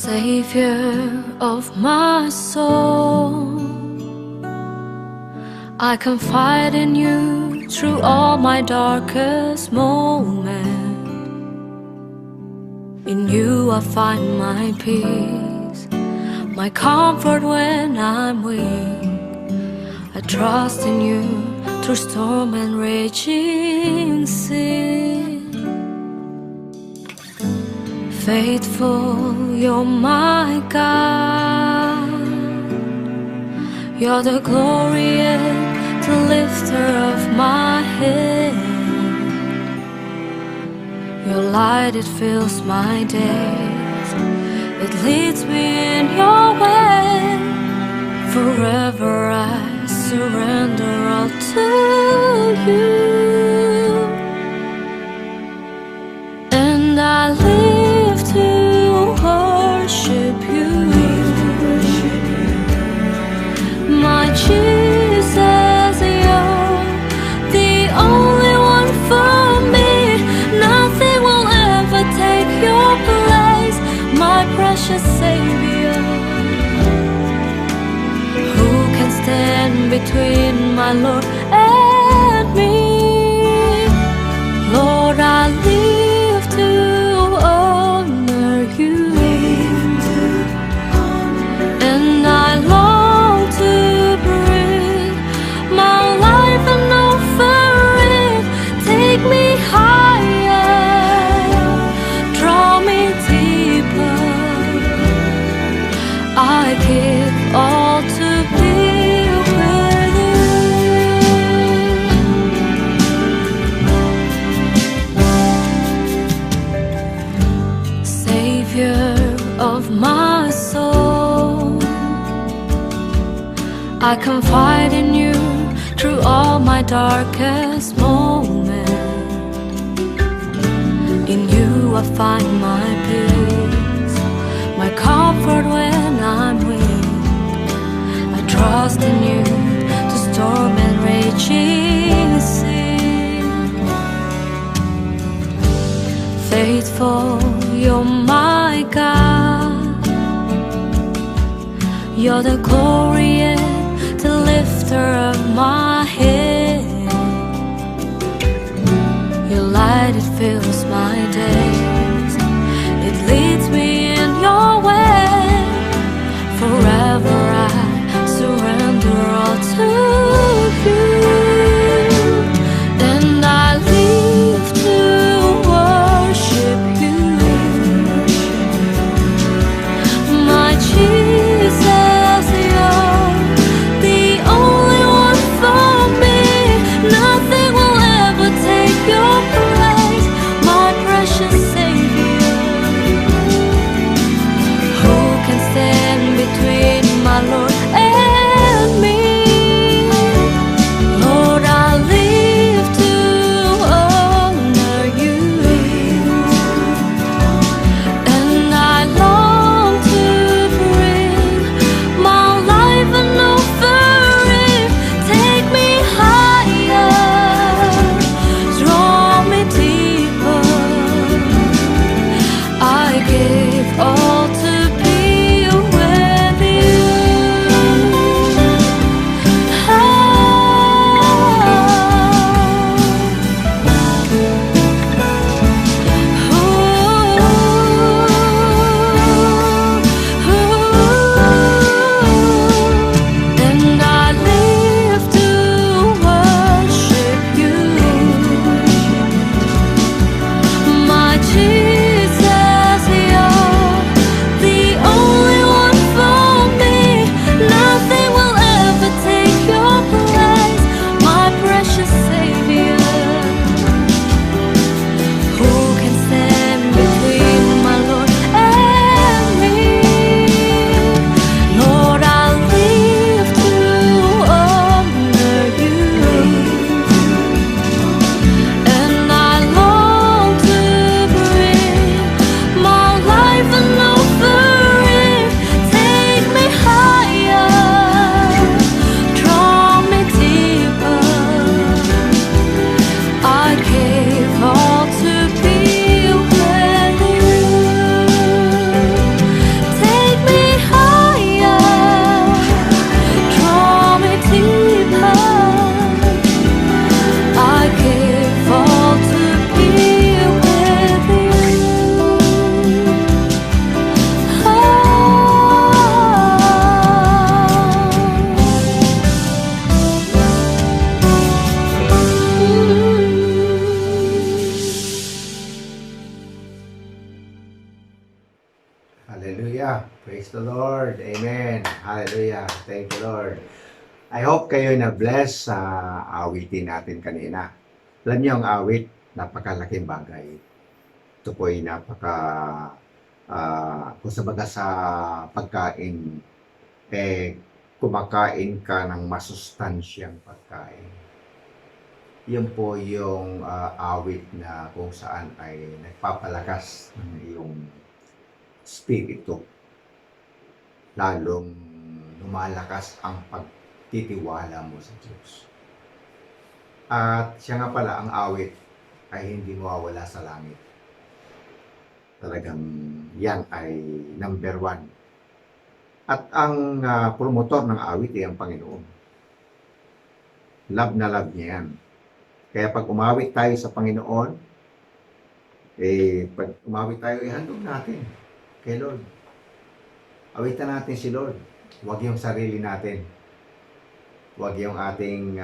Savior of my soul, I confide in you through all my darkest moments. In you I find my peace, my comfort when I'm weak. I trust in you through storm and raging sea. Faithful, you're my God. You're the glory and the lifter of my head. Your light, it fills my days. It leads me in your way. Forever I surrender all to you. And I live to worship you, my Jesus. You're the only one for me. Nothing will ever take your place, my precious Savior. Who can stand between my Lord and me? Lord, I live to honor you, and I long to breathe my life and offer it. Take me higher, draw me deeper. I give all to be with you. Savior of my soul, I confide in you through all my darkest moments. In you I find my peace, my comfort when I'm weak. I trust in you to storm and raging sea. Faithful, you're my God. You're the glory and the lifter of my head. Your light, it fills my days. It leads me in your way. Forever I surrender all to you. And I live to worship you, my Jesus. You're the only one for me. Hallelujah. Praise the Lord. Amen. Hallelujah. Thank you, Lord. I hope kayo na-bless sa awitin natin kanina. Alam niyo ang awit, napakalaking bagay. Ito po ay kung sa pagkain, kumakain ka ng masustansyang pagkain. Yun po yung awit na kung saan ay nagpapalakas ng iyong spirito. Lalong lumalakas ang pagtitiwala mo sa Diyos. At siya nga pala, ang awit ay hindi mawawala sa langit. Talagang yan ay number 1. At ang promotor ng awit ay ang Panginoon. Love na love niya yan. Kaya pag umawit tayo sa Panginoon, pag umawit tayo, ihandog natin kay Lord. Awitan natin si Lord. Huwag yung sarili natin. Huwag yung ating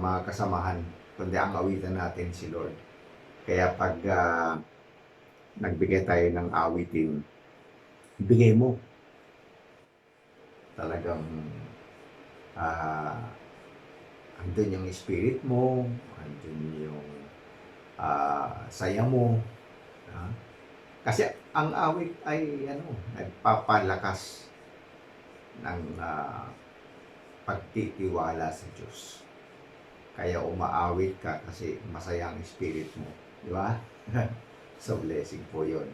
mga kasamahan, kundi ang awitan natin si Lord. Kaya pag nagbigay tayo ng awitin, bigay mo. Talagang andun yung spirit mo, andun yung saya mo. Kasi ang awit ay nagpapalakas ng pagtitiwala sa Diyos. Kaya umaawit ka kasi masaya ang spirit mo. Di ba? So, blessing po yun.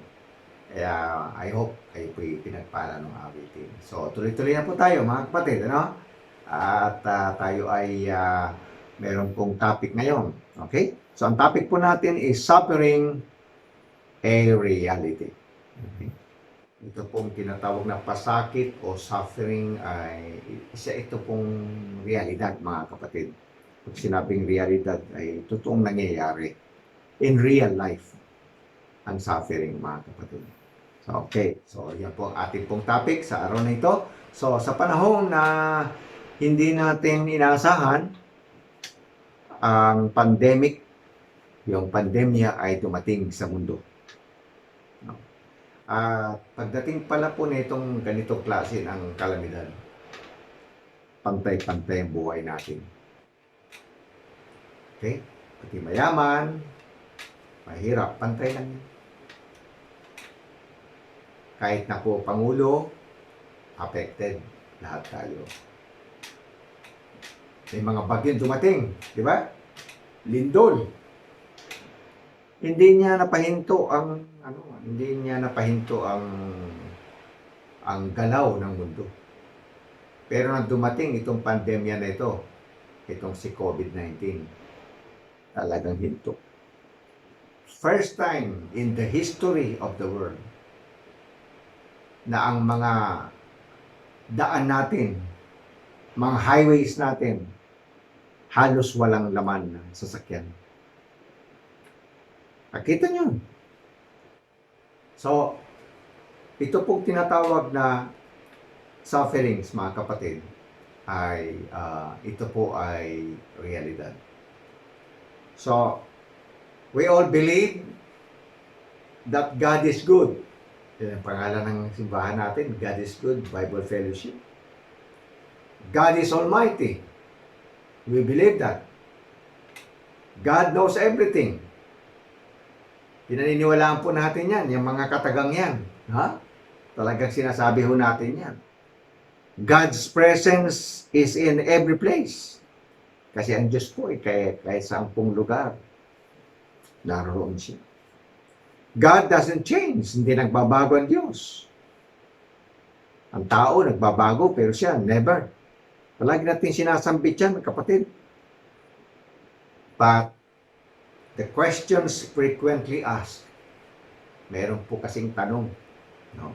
Kaya, I hope kayo po'y pinagpala ng awitin. So, tuloy-tuloy na po tayo, mga kapatid, ano? At tayo ay meron pong topic ngayon. Okay? So, ang topic po natin is suffering a reality. Okay? Ito pong tinatawag na pasakit o suffering ay ito pong realidad, mga kapatid. Pag sinabing realidad ay totoong nangyayari in real life ang suffering, mga kapatid. So, okay. So, yan po ang ating pong topic sa araw na ito. So, sa panahon na hindi natin inaasahan ang pandemic, yung pandemya ay dumating sa mundo. Pagdating pala po nitong ganitong klase ng kalamidad, pantay-pantay ang buhay natin. Okay? Pati mayaman, mahirap, pantay lang yan. Kahit na po Pangulo, affected lahat tayo. May mga bagyong dumating, di ba? Lindol. Hindi niya napahinto ang galaw ng mundo. Pero nang dumating itong pandemya na ito, itong si COVID-19, talagang hinto. First time in the history of the world na ang mga daan natin, mga highways natin, halos walang laman ng sasakyan. Nakita nyo. So, ito pong tinatawag na sufferings, mga kapatid, ay ito po ay realidad. So, we all believe that God is good. Yan ang pangalan ng simbahan natin, God is good, Bible Fellowship. God is Almighty. We believe that. God knows everything. Pinaniniwalaan po natin yan, yung mga katagang yan. Talagang sinasabi ho natin yan. God's presence is in every place. Kasi ang Diyos po, kahit saan pong lugar, naroon siya. God doesn't change. Hindi nagbabago ang Diyos. Ang tao, nagbabago, pero siya, never. Palagi natin sinasambit yan, kapatid. But, the questions frequently asked, meron po kasing tanong, no?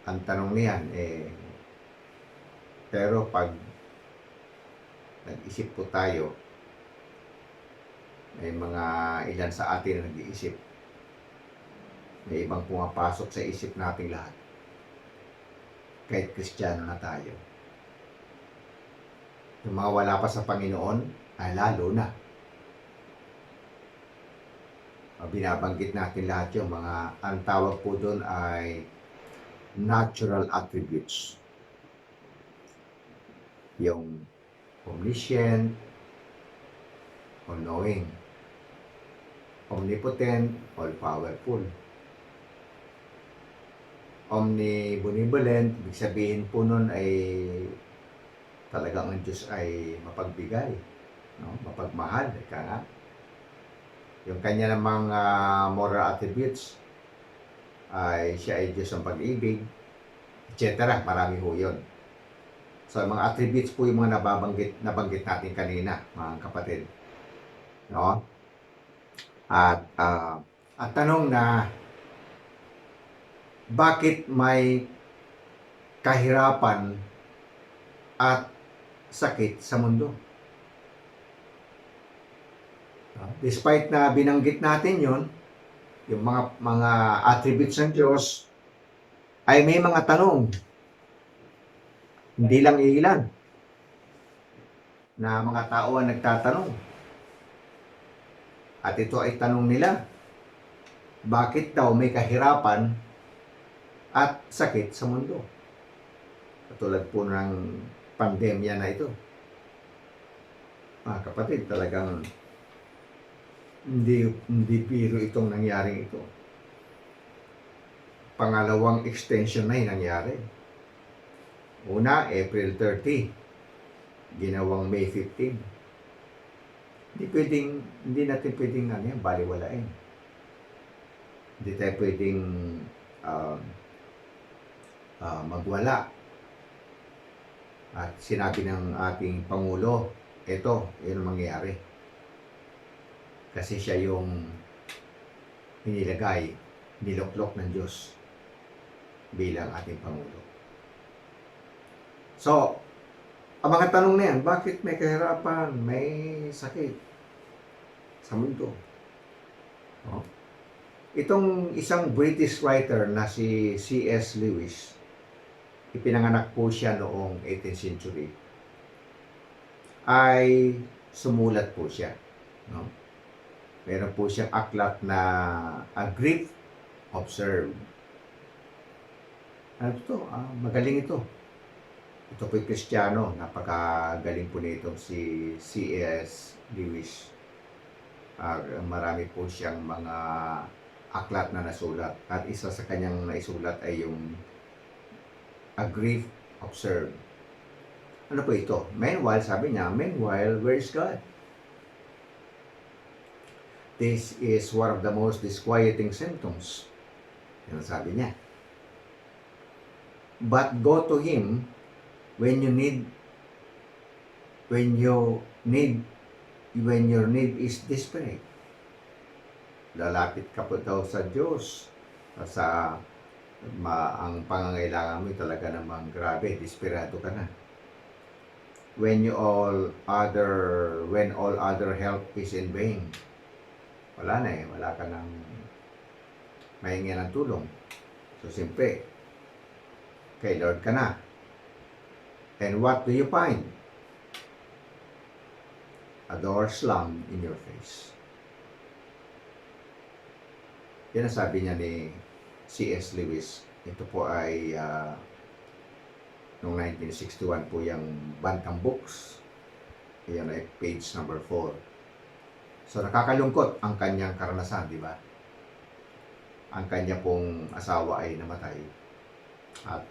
Ang tanong niyan, pero pag nag-isip po tayo, may mga ilan sa atin na nag-iisip. May ibang pumapasok sa isip nating lahat. Kahit Kristiyano na tayo. Yung mga wala pa sa Panginoon, ay lalo na. binabanggit natin lahat yung mga, ang tawag po doon ay natural attributes. Yung omniscient, all-knowing, omnipotent, all-powerful, omnibenevolent, ibig sabihin po nun ay talagang ang Diyos ay mapagbigay, no? Mapagmahal, ika nga. Yung kanya namang moral attributes ay siya ay Diyos ng pag-ibig, etc. Marami ho yun. So, mga attributes po yung mga nabanggit natin kanina, mga kapatid. No? At ang tanong na, bakit may kahirapan at sakit sa mundo? Despite na binanggit natin yon, yung mga attributes ng Diyos, ay may mga tanong, hindi lang ilan, na mga tao ang nagtatanong. At ito ay tanong nila, bakit daw may kahirapan at sakit sa mundo? Katulad po ng pandemya na ito. Mga kapatid, talagang hindi biro itong nangyaring ito. Pangalawang extension na yung nangyari. Una, April 30. Ginawang May 15. Hindi natin pwedeng baliwalain. Hindi tayo pwedeng magwala. At sinabi ng ating Pangulo, yun ang mangyayari. Kasi siya yung niloklok ng Diyos bilang ating Pangulo. So, ang mga tanong na yan, bakit may kahirapan, may sakit sa mundo? No? Itong isang British writer na si C.S. Lewis, ipinanganak po siya noong 18th century, ay sumulat po siya. No? Meron po siyang aklat na A Grief Observed. Ano ito? Magaling ito. Ito po'y Kristiyano. Napakagaling po nito si C.S. Lewis. Marami po siyang mga aklat na nasulat. At isa sa kanyang naisulat ay yung A Grief Observed. Ano po ito? Meanwhile, sabi niya, meanwhile, where is God? This is one of the most disquieting symptoms. Yan sabi niya. But go to Him when your need is desperate. Lalapit ka po daw sa Diyos. Ang pangangailangan mo talaga namang grabe, desperado ka na. When all other help is in vain. Wala na wala ka nang mahingi ng tulong. So, simple, kay Lord ka na. And what do you find? A door slammed in your face. Yan ang sabi niya ni C.S. Lewis. Ito po ay noong 1961 po yung Bantam Books. Yan ay page number 4. So, nakakalungkot ang kanyang karanasan, di ba? Ang kanya pong asawa ay namatay. At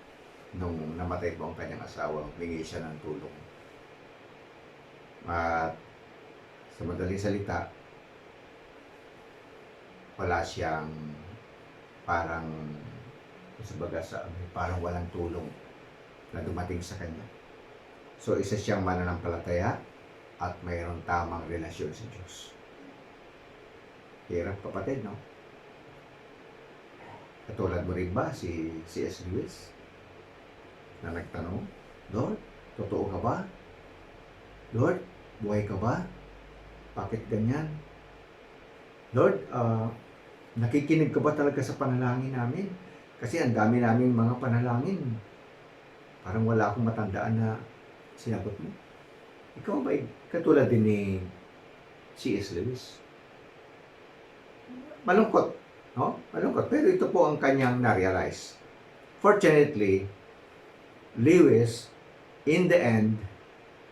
nung namatay po ang kanyang asawa, humingi siya ng tulong. At sa madaling salita, wala siyang parang walang tulong na dumating sa kanya. So, isa siyang mananampalataya at mayroong tamang relasyon sa Diyos. Hirap, kapatid, no? Katulad mo rin ba si C.S. Lewis na nagtanong, Lord, totoo ka ba? Lord, buhay ka ba? Bakit ganyan? Lord, nakikinig ka ba talaga sa panalangin namin? Kasi ang dami naming mga panalangin. Parang wala akong matandaan na sinagot mo. Ikaw ba katulad din ni C.S. Lewis? Malungkot, no? Malungkot. Pero ito po ang kanyang na-realize. Fortunately, Lewis, in the end,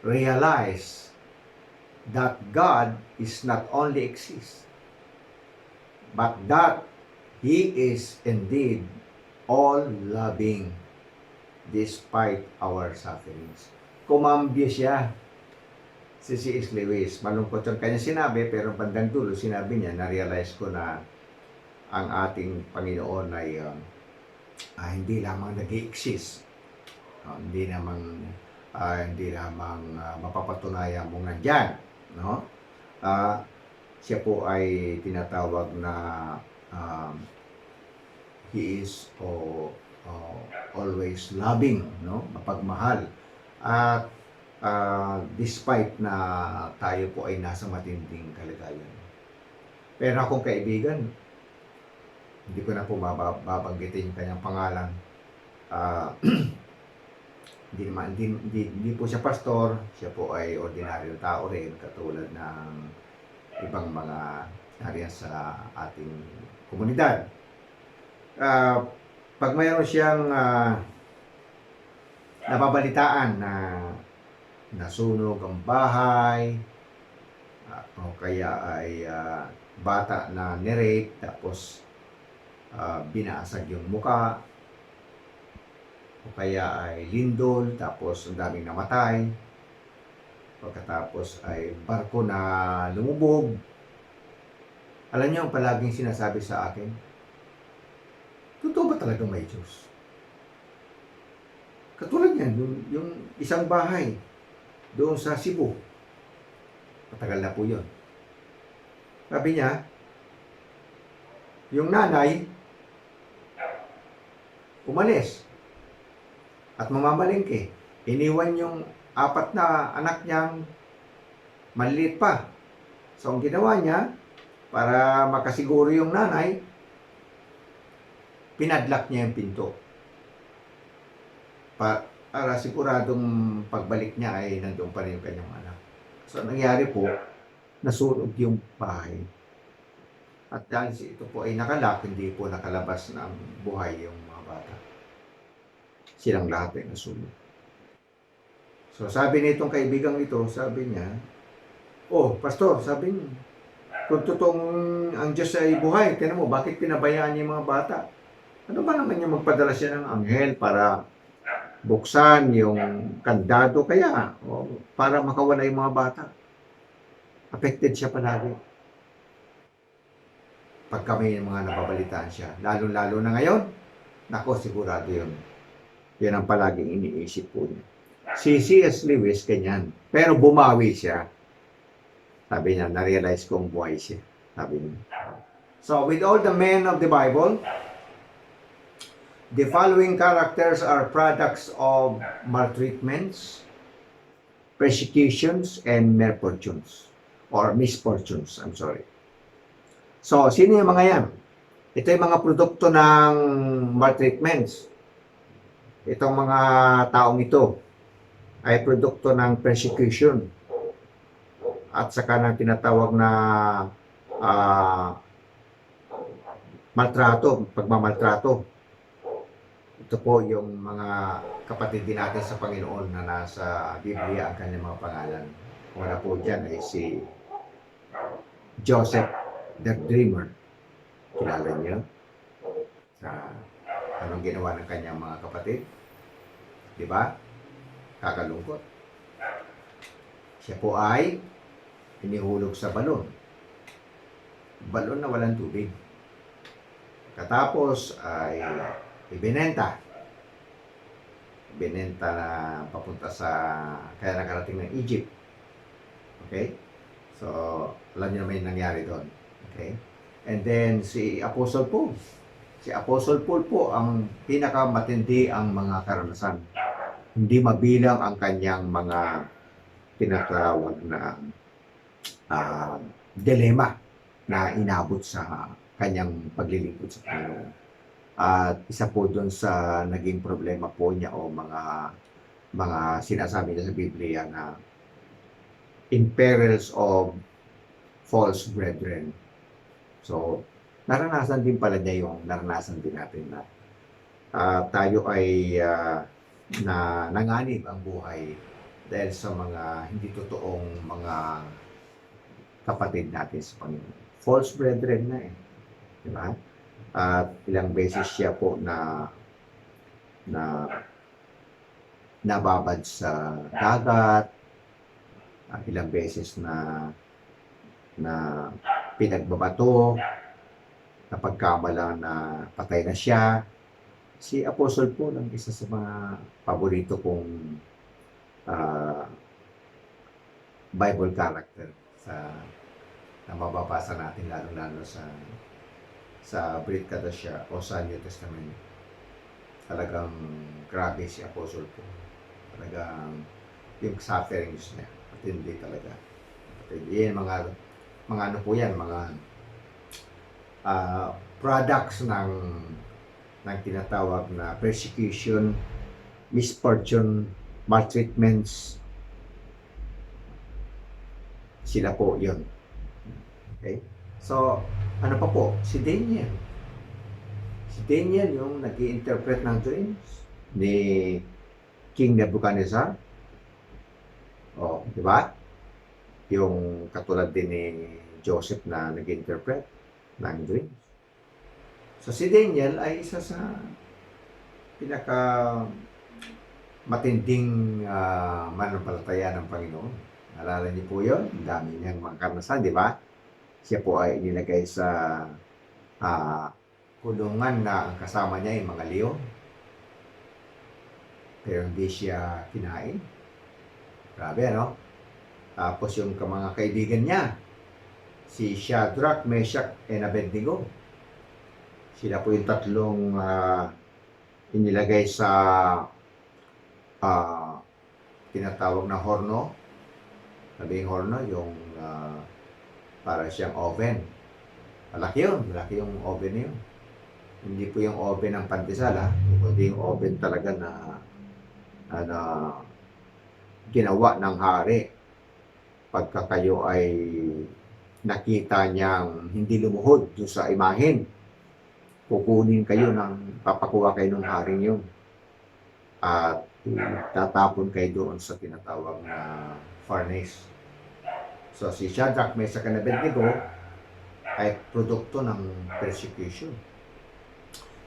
realized that God is not only exists, but that He is indeed all-loving despite our sufferings. Kumambyo siya si C.S. Lewis. Malungkot yung kanya sinabi, pero bandang dulo sinabi niya, na-realize ko na ang ating Panginoon ay hindi lamang nag-i-exist. Hindi lamang mapapatunayan mong nandyan. No? Siya po ay tinatawag na He is always loving, no? Mapagmahal. At despite na tayo po ay nasa matinding kalagayan. Pero akong kaibigan, hindi ko na po babanggitin yung kanyang pangalan. Hindi po siya pastor, siya po ay ordinaryong tao rin, katulad ng ibang mga nariyan sa ating komunidad. Pag mayroon siyang nababalitaan na nasunog ang bahay, o kaya ay bata na nirape, tapos binasag yung muka, o kaya ay lindol, tapos ang daming namatay, pagkatapos ay barko na lumubog. Alam niyo ang palaging sinasabi sa akin, totoo ba talaga may Diyos? Katulad yan, yung isang bahay doon sa Cebu. Matagal na po yun. Sabi niya, yung nanay, umalis at mamamalingke. Iniwan yung 4 na anak niyang maliliit pa. So, ang ginawa niya, para makasiguro yung nanay, pinadlock niya yung pinto. Para siguradong pagbalik niya ay nandoon pa rin yung kanyang anak. So, nangyari po, nasunog yung bahay. At dahil ito po ay nakalock, hindi po nakalabas ng buhay yung mga bata. Silang lahat ay nasunog. So, sabi nitong kaibigang ito, sabi niya, oh, pastor, sabi niya, kung totoong ang Diyos ay buhay, tinan mo, bakit pinabayaan niya yung mga bata? Ano ba naman yung magpadala siya ng anghel para buksan yung kandado kaya para makawala yung mga bata? Affected siya palagi. Pagka may mga nababalitaan siya, lalo-lalo na ngayon, nako, sigurado yun. Yan ang palaging iniisip po niya. Si C.S. Lewis, ganyan. Pero bumawi siya. Sabi niya, na-realize kong buhay siya. Sabi niya. So, with all the men of the Bible, the following characters are products of maltreatments, persecutions, and misfortunes. So, sino yung mga yan? Ito yung mga produkto ng maltreatments. Itong mga taong ito ay produkto ng persecution at saka ng tinatawag na pagmamaltrato. Ito po yung mga kapatid din natin sa Panginoon na nasa Biblia ang kanyang mga pangalan. Una po dyan ay si Joseph the Dreamer. Kilala niyo? Anong ginawa ng kanyang mga kapatid? Diba? Kakalungkot. Siya po ay inihulog sa balon. Balon na walang tubig. Katapos ay ibinenta. Ibinenta na papunta sa, kaya nakarating ng Egypt. Okay? So, alam niyo naman yung nangyari doon. Okay? And then, si Apostle Paul. Si Apostle Paul po ang pinakamatindi ang mga karanasan. Hindi mabilang ang kanyang mga tinatawag na dilema na inabot sa kanyang paglilingkod sa Panginoon. At isa po doon sa naging problema po niya o mga sinasabi niya sa Biblia na in perils of false brethren. So, naranasan din pala niya yung naranasan din natin na tayo ay na nanganib ang buhay dahil sa mga hindi totoong mga kapatid natin sa Panginoon. False brethren na eh. Di ba? At ilang beses siya po na nababad sa dagat, ilang beses na pinagbabato, napagkamala na patay na siya. Si Apostle Paul ang isa sa mga paborito kong Bible character na mababasa natin lalo-lalo sa Brit Kadasya o sa New Testament. Talagang grabe si Apostle Paul. Talagang yung sufferings niya, matindi talaga. Yan, mga ano po yan, mga products ng tinatawag na persecution, misfortune, maltreatments. Sila po yun. Okay? So, ano pa po? Si Daniel. Si Daniel yung nag-i-interpret ng dreams ni King Nebuchadnezzar. O, di ba? Yung katulad din ni Joseph na nag-interpret ng dreams. So si Daniel ay isa sa pinaka matinding mananampalataya ng Panginoon. Naalala niyo po yun? Ang dami niyang mga karanasan, di ba? Siya po ay inilagay sa kulungan na ang kasama niya ay mga leon. Pero hindi siya kinain. Grabe, ano? Tapos yung mga kaibigan niya, si Shadrach, Meshach, and Abednego. Sila po yung tatlong inilagay sa tinatawag na horno. Sabi yung horno, yung para siyang oven. Malaki yun, malaki yung oven yun. Hindi po yung oven ng pandesal, kundi yung oven talaga na ginawa ng hari. Pagka kayo ay nakita niyang hindi lumuhod doon sa imahen, kukunin kayo papakuha kayo ng haring yun. At tatapon kayo doon sa tinatawag na furnace. So si Shadrach, Meshach, and Abednego ay produkto ng persecution.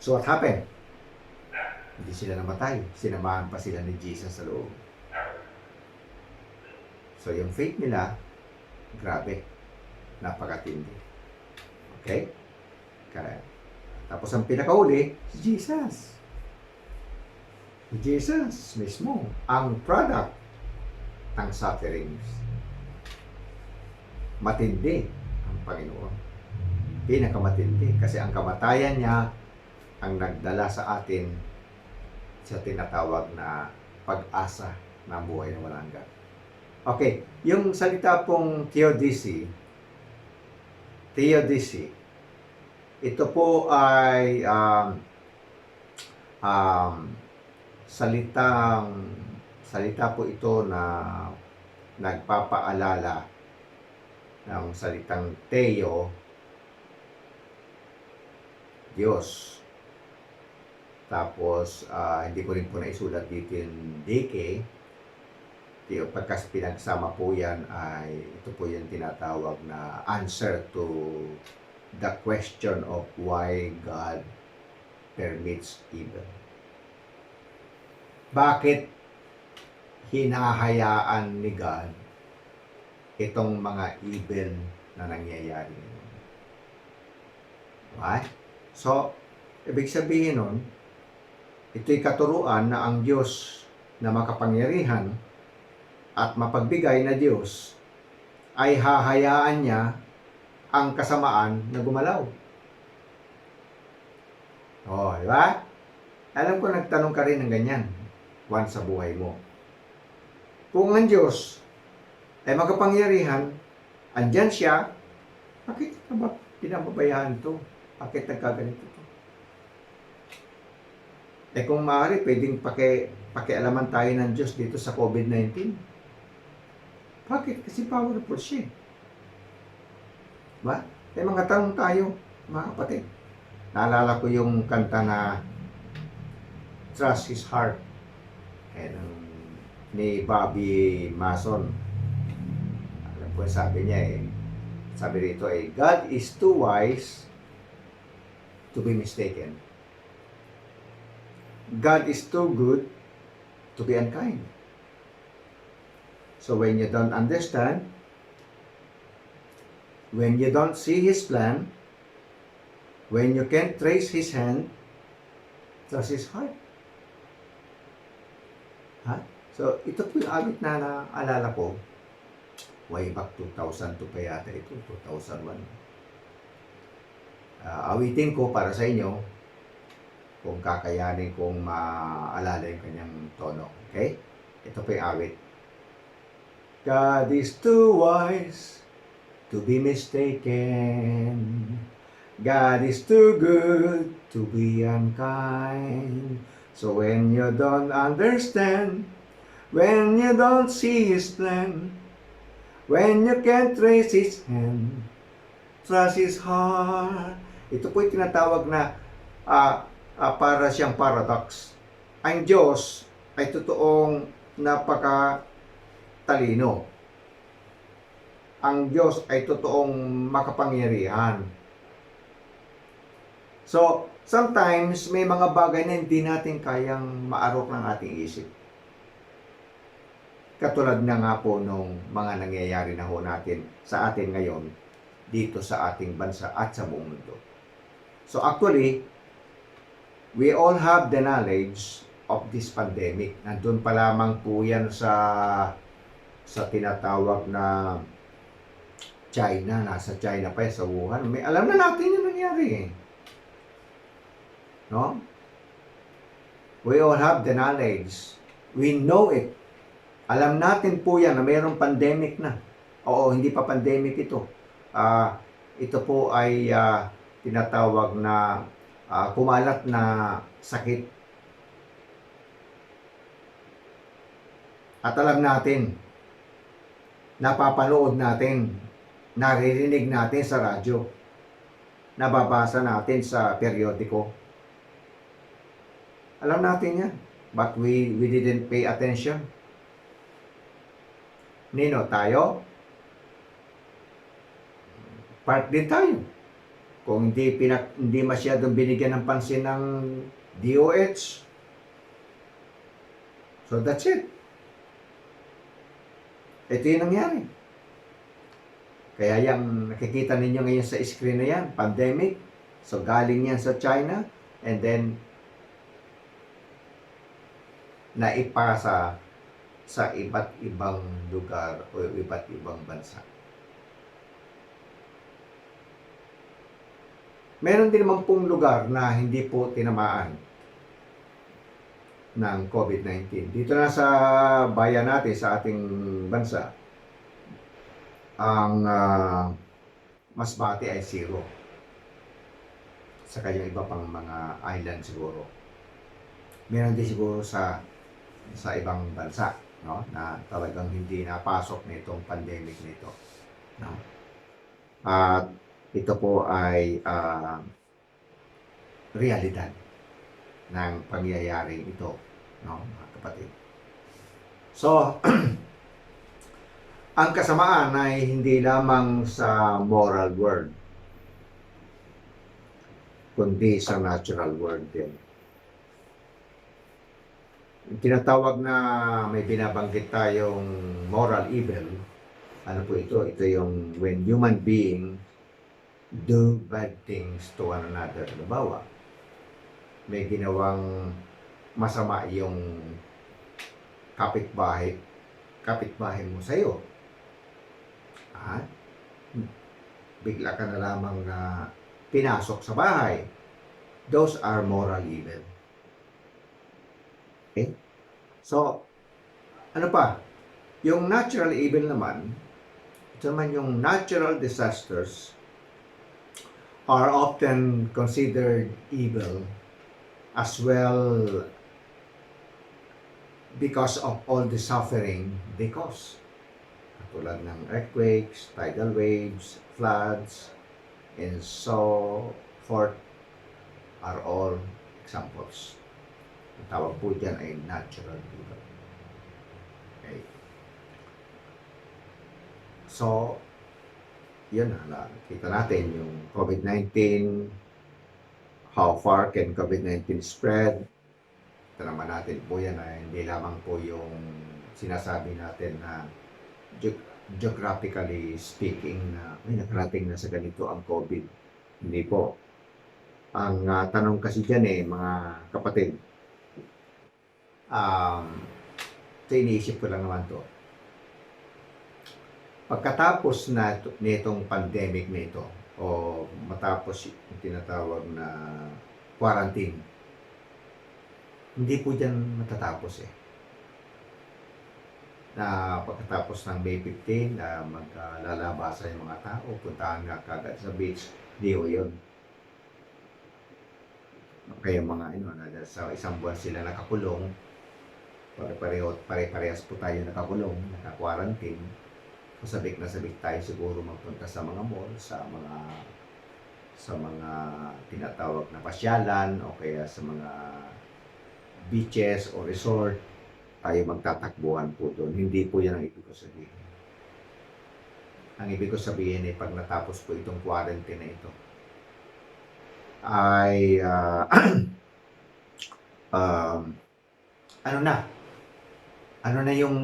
So what happened? Hindi sila namatay. Sinamahan pa sila ni Jesus sa loob. So yung faith nila, grabe. Napakatindi. Okay? Kaya tapos ang pinakauli, si Jesus. Si Jesus mismo, ang product ng sufferings. Matindi ang Panginoon. Pinakamatindi. Kasi ang kamatayan niya ang nagdala sa atin sa tinatawag na pag-asa ng buhay na walang hanggan. Okay, yung salita pong theodicy, ito po ay salita po ito na nagpapaalala ng salitang Theo, Diyos. Tapos, hindi ko rin po naisulat dito yung Dike. Pagkas pinagsama po yan, ay ito po yung tinatawag na answer to the question of why God permits evil. Bakit hinahayaan ni God itong mga evil na nangyayari? Right? So, ibig sabihin nun, ito'y katuruan na ang Diyos na makapangyarihan at mapagbigay na Diyos ay hahayaan niya ang kasamaan na gumalaw. Oh, di ba? Alam ko nagtanong ka rin ng ganyan once sa buhay mo. Kung ang Diyos ay makapangyarihan, andyan siya, bakit ka ba pinababayaan ito? Bakit nagkaganito ito? Kung maaari, pwedeng pakialaman tayo ng Diyos dito sa COVID-19. Bakit? Kasi powerful siya. Ba? May mga tanong tayo, mga kapatid. Naalala ko yung kanta na Trust His Heart and ni Bobby Mason. Alam ko sabi niya sabi rito God is too wise to be mistaken. God is too good to be unkind. So when you don't understand, when you don't see His plan, when you can't trace His hand, trust His heart. So ito po yung awit na naalala ko way back 2002 pa yata ito, 2001. Awitin ko para sa inyo kung kakayanin kong maalala yung kanyang tono. Okay? Ito po yung awit. God is too wise to be mistaken. God is too good to be unkind. So when you don't understand, when you don't see His plan, when you can't trace His hand, trust His heart. Ito po yung tinatawag na para siyang paradox. Ang Diyos ay totoong napakatalino. Ang Diyos ay totoong makapangyarihan. So, sometimes may mga bagay na hindi natin kayang maarok ng ating isip. Katulad na nga po nung mga nangyayari na ho natin sa atin ngayon dito sa ating bansa at sa buong mundo. So actually, we all have the knowledge of this pandemic. Nandun pa lamang po yan sa tinatawag na China. Nasa China pa yan, sa Wuhan. May alam na natin yung nangyari No? We all have the knowledge. We know it. Alam natin po yan na mayroong pandemic na. Oo, hindi pa pandemic ito. Ito po ay tinatawag na kumalat na sakit. At alam natin, napapanood natin, naririnig natin sa radyo, nababasa natin sa periodiko. Alam natin yan, but we didn't pay attention. Nino, tayo? Part din tayo. Kung hindi masyadong binigyan ng pansin ng DOH. So that's it. Ito yung nangyari. Kaya yung nakikita ninyo ngayon sa screen na yan, pandemic. So galing yan sa China and then naipasa sa iba't ibang lugar o iba't ibang bansa. Meron din naman pong lugar na hindi po tinamaan ng COVID-19. Dito na sa bayan natin, sa ating bansa, ang Masbate ay 0. Sa kanyang iba pang mga island siguro. Meron din siguro sa ibang bansa, no, na talagang hindi napasok nitong pandemic nito, no? At ito po ay realidad ng pangyayaring ito, no, mga kapatid. So ang kasamaan ay hindi lamang sa moral world, kundi sa natural world din. Tinatawag na may binabanggit tayong moral evil. Ano po ito? Ito yung when human being do bad things to one another. Halimbawa, may ginawang masama yung kapitbahay mo sa'yo. Bigla ka na lamang na pinasok sa bahay. Those are moral evil. Okay? So, ano pa? Yung natural evil naman, ito naman yung natural disasters are often considered evil as well because of all the suffering they cause. Katulad ng earthquakes, tidal waves, floods, and so forth are all examples. Ang tawag po dyan ay natural evil. Okay. So, yun na, kita natin yung COVID-19, how far can COVID-19 spread. Ito naman natin po yan ay hindi lamang po yung sinasabi natin na geographically speaking na may nakarating na sa ganito ang COVID. Hindi po. Ang tanong kasi dyan mga kapatid, ito iniisip ko lang naman to. Pagkatapos na nitong pandemic na ito, o matapos yung tinatawag na quarantine, hindi po dyan matatapos na pagkatapos ng May 15 na maglalabasan yung mga tao, puntahan nga kagad sa beach, di o yun. Kaya mga sa isang buwan sila nakakulong, pare-parehas po tayo nakakulong, naka-quarantine. So, sabik na sabik tayo siguro magpunta sa mga mall, sa mga tinatawag na pasyalan o kaya sa mga beaches o resort, tayo magtatakbuhan po doon. Hindi po yan ang ibig ko sabihin. Ang ibig ko sabihin ay pag natapos po itong quarantine na ito, ay ano na yung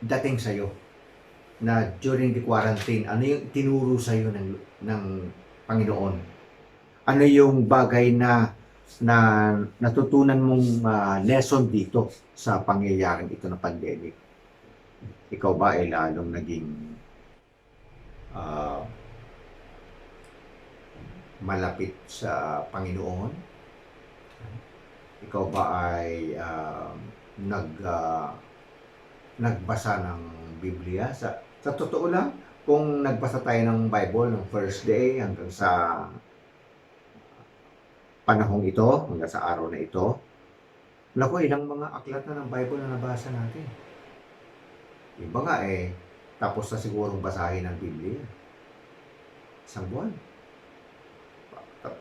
dating sa'yo na during the quarantine, ano yung tinuro sa'yo ng Panginoon? Ano yung bagay na natutunan mong lesson dito sa pangyayaring ito na pandemic? Ikaw ba ay lalong naging malapit sa Panginoon? Ikaw ba ay nagbasa ng Biblia? Sa totoo lang, kung nagbasa tayo ng Bible ng first day hanggang sa panahong ito, hanggang sa araw na ito, naku, ilang mga aklat na ng Bible na nabasa natin. Iba nga tapos na sigurong basahin ng Biblia. Isang buwan. 3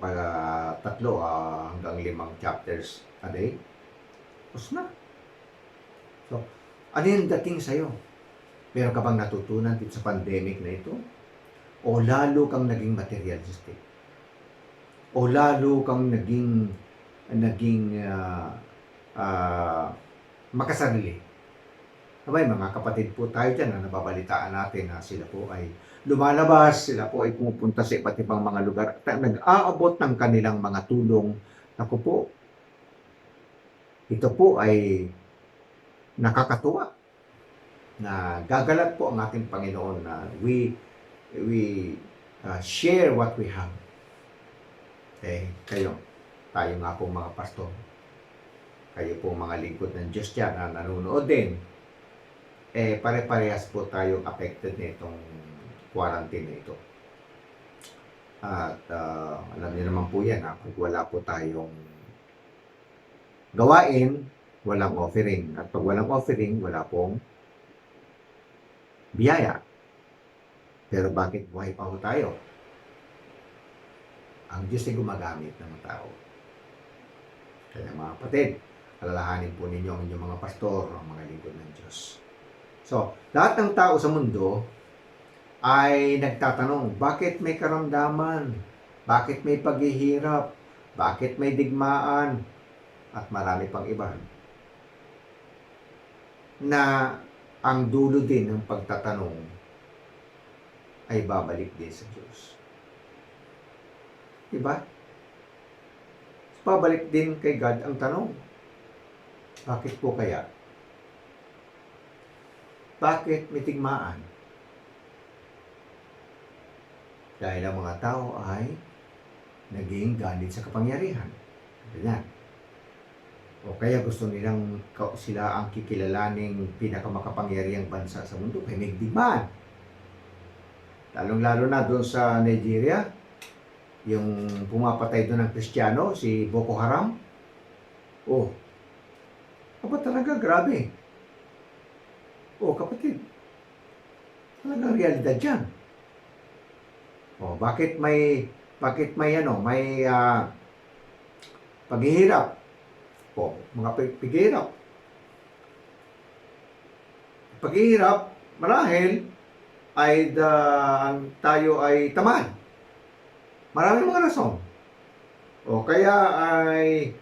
hanggang 5 chapters a day. Tapos na. So, ano yung dating sa'yo? Meron ka bang natutunan dito sa pandemic na ito? O lalo kang naging materialistic? O lalo kang naging makasarili? Abay, mga kapatid po tayo dyan na nababalitaan natin na sila po ay lumalabas, sila po ay pumupunta sa iba't ibang mga lugar at nag-aabot ng kanilang mga tulong. Ako po, ito po ay nakakatuwa na gagalat po ang ating Panginoon na we share what we have. Tayo nga po mga pastor, kayo po mga lingkod ng Diyos dyan na nanonood din, pare-parehas po tayong affected nitong quarantine na ito. At alam niyo naman po yan, kung wala po tayong gawain, walang offering. At pag walang offering, wala pong biyaya. Pero bakit buhay pa po tayo? Ang Diyos ay gumagamit ng tao. Kaya mga kapatid, alalahanin po ninyo ang inyong mga pastor, ang mga lingkod ng Diyos. So, lahat ng tao sa mundo ay nagtatanong, bakit may karamdaman? Bakit may paghihirap? Bakit may digmaan? At marami pang iba. Na ang dulo din ng pagtatanong ay babalik din sa Diyos. Diba? Babalik din kay God ang tanong. Bakit po kaya? Bakit may tigmaan? Dahil ang mga tao ay naging ganit sa kapangyarihan. Ganyan. O kaya gusto nilang sila ang kikilalaning pinakamakapangyarihang bansa sa mundo. Kaya may digmaan. Lalong-lalo na doon sa Nigeria, yung pumapatay doon ng Kristiyano, si Boko Haram. Oh, aba talaga, grabe. Oh, kapatid, talagang realidad yan. Bakit may ano, may paghihirap? Mga paghihirap. Paghihirap, marahil ay tayo ay tamad. Maraming mga rason. Kaya ay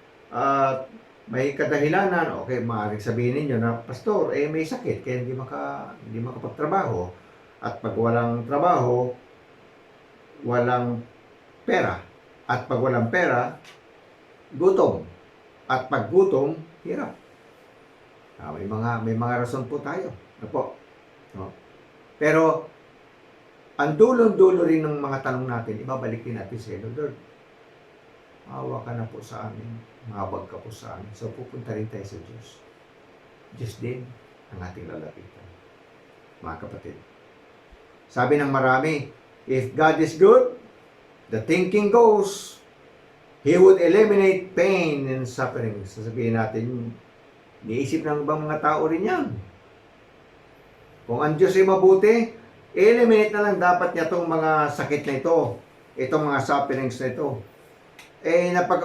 may kadahilanan. Okay, maaaring sabihin ninyo na, Pastor, may sakit kaya hindi makapagtrabaho. At pag walang trabaho, walang pera. At pag walang pera, gutom. At pag gutom, hirap. May mga rason po tayo. Ano po? No? Pero ang dulo-dulo rin ng mga tanong natin, ibabalik din natin sa Lord. Maawa ka na po sa amin. Mabag ka po sa amin. So pupunta rin tayo sa Diyos. Diyos din ang ating lalapitan. Mga kapatid. Sabi ng marami, if God is good, the thinking goes, He would eliminate pain and suffering. Sasabihin natin, niisip ng ibang mga tao rin yan. Kung ang Diyos ay mabuti, eliminate na lang dapat niya itong mga sakit na ito, itong mga sufferings na ito.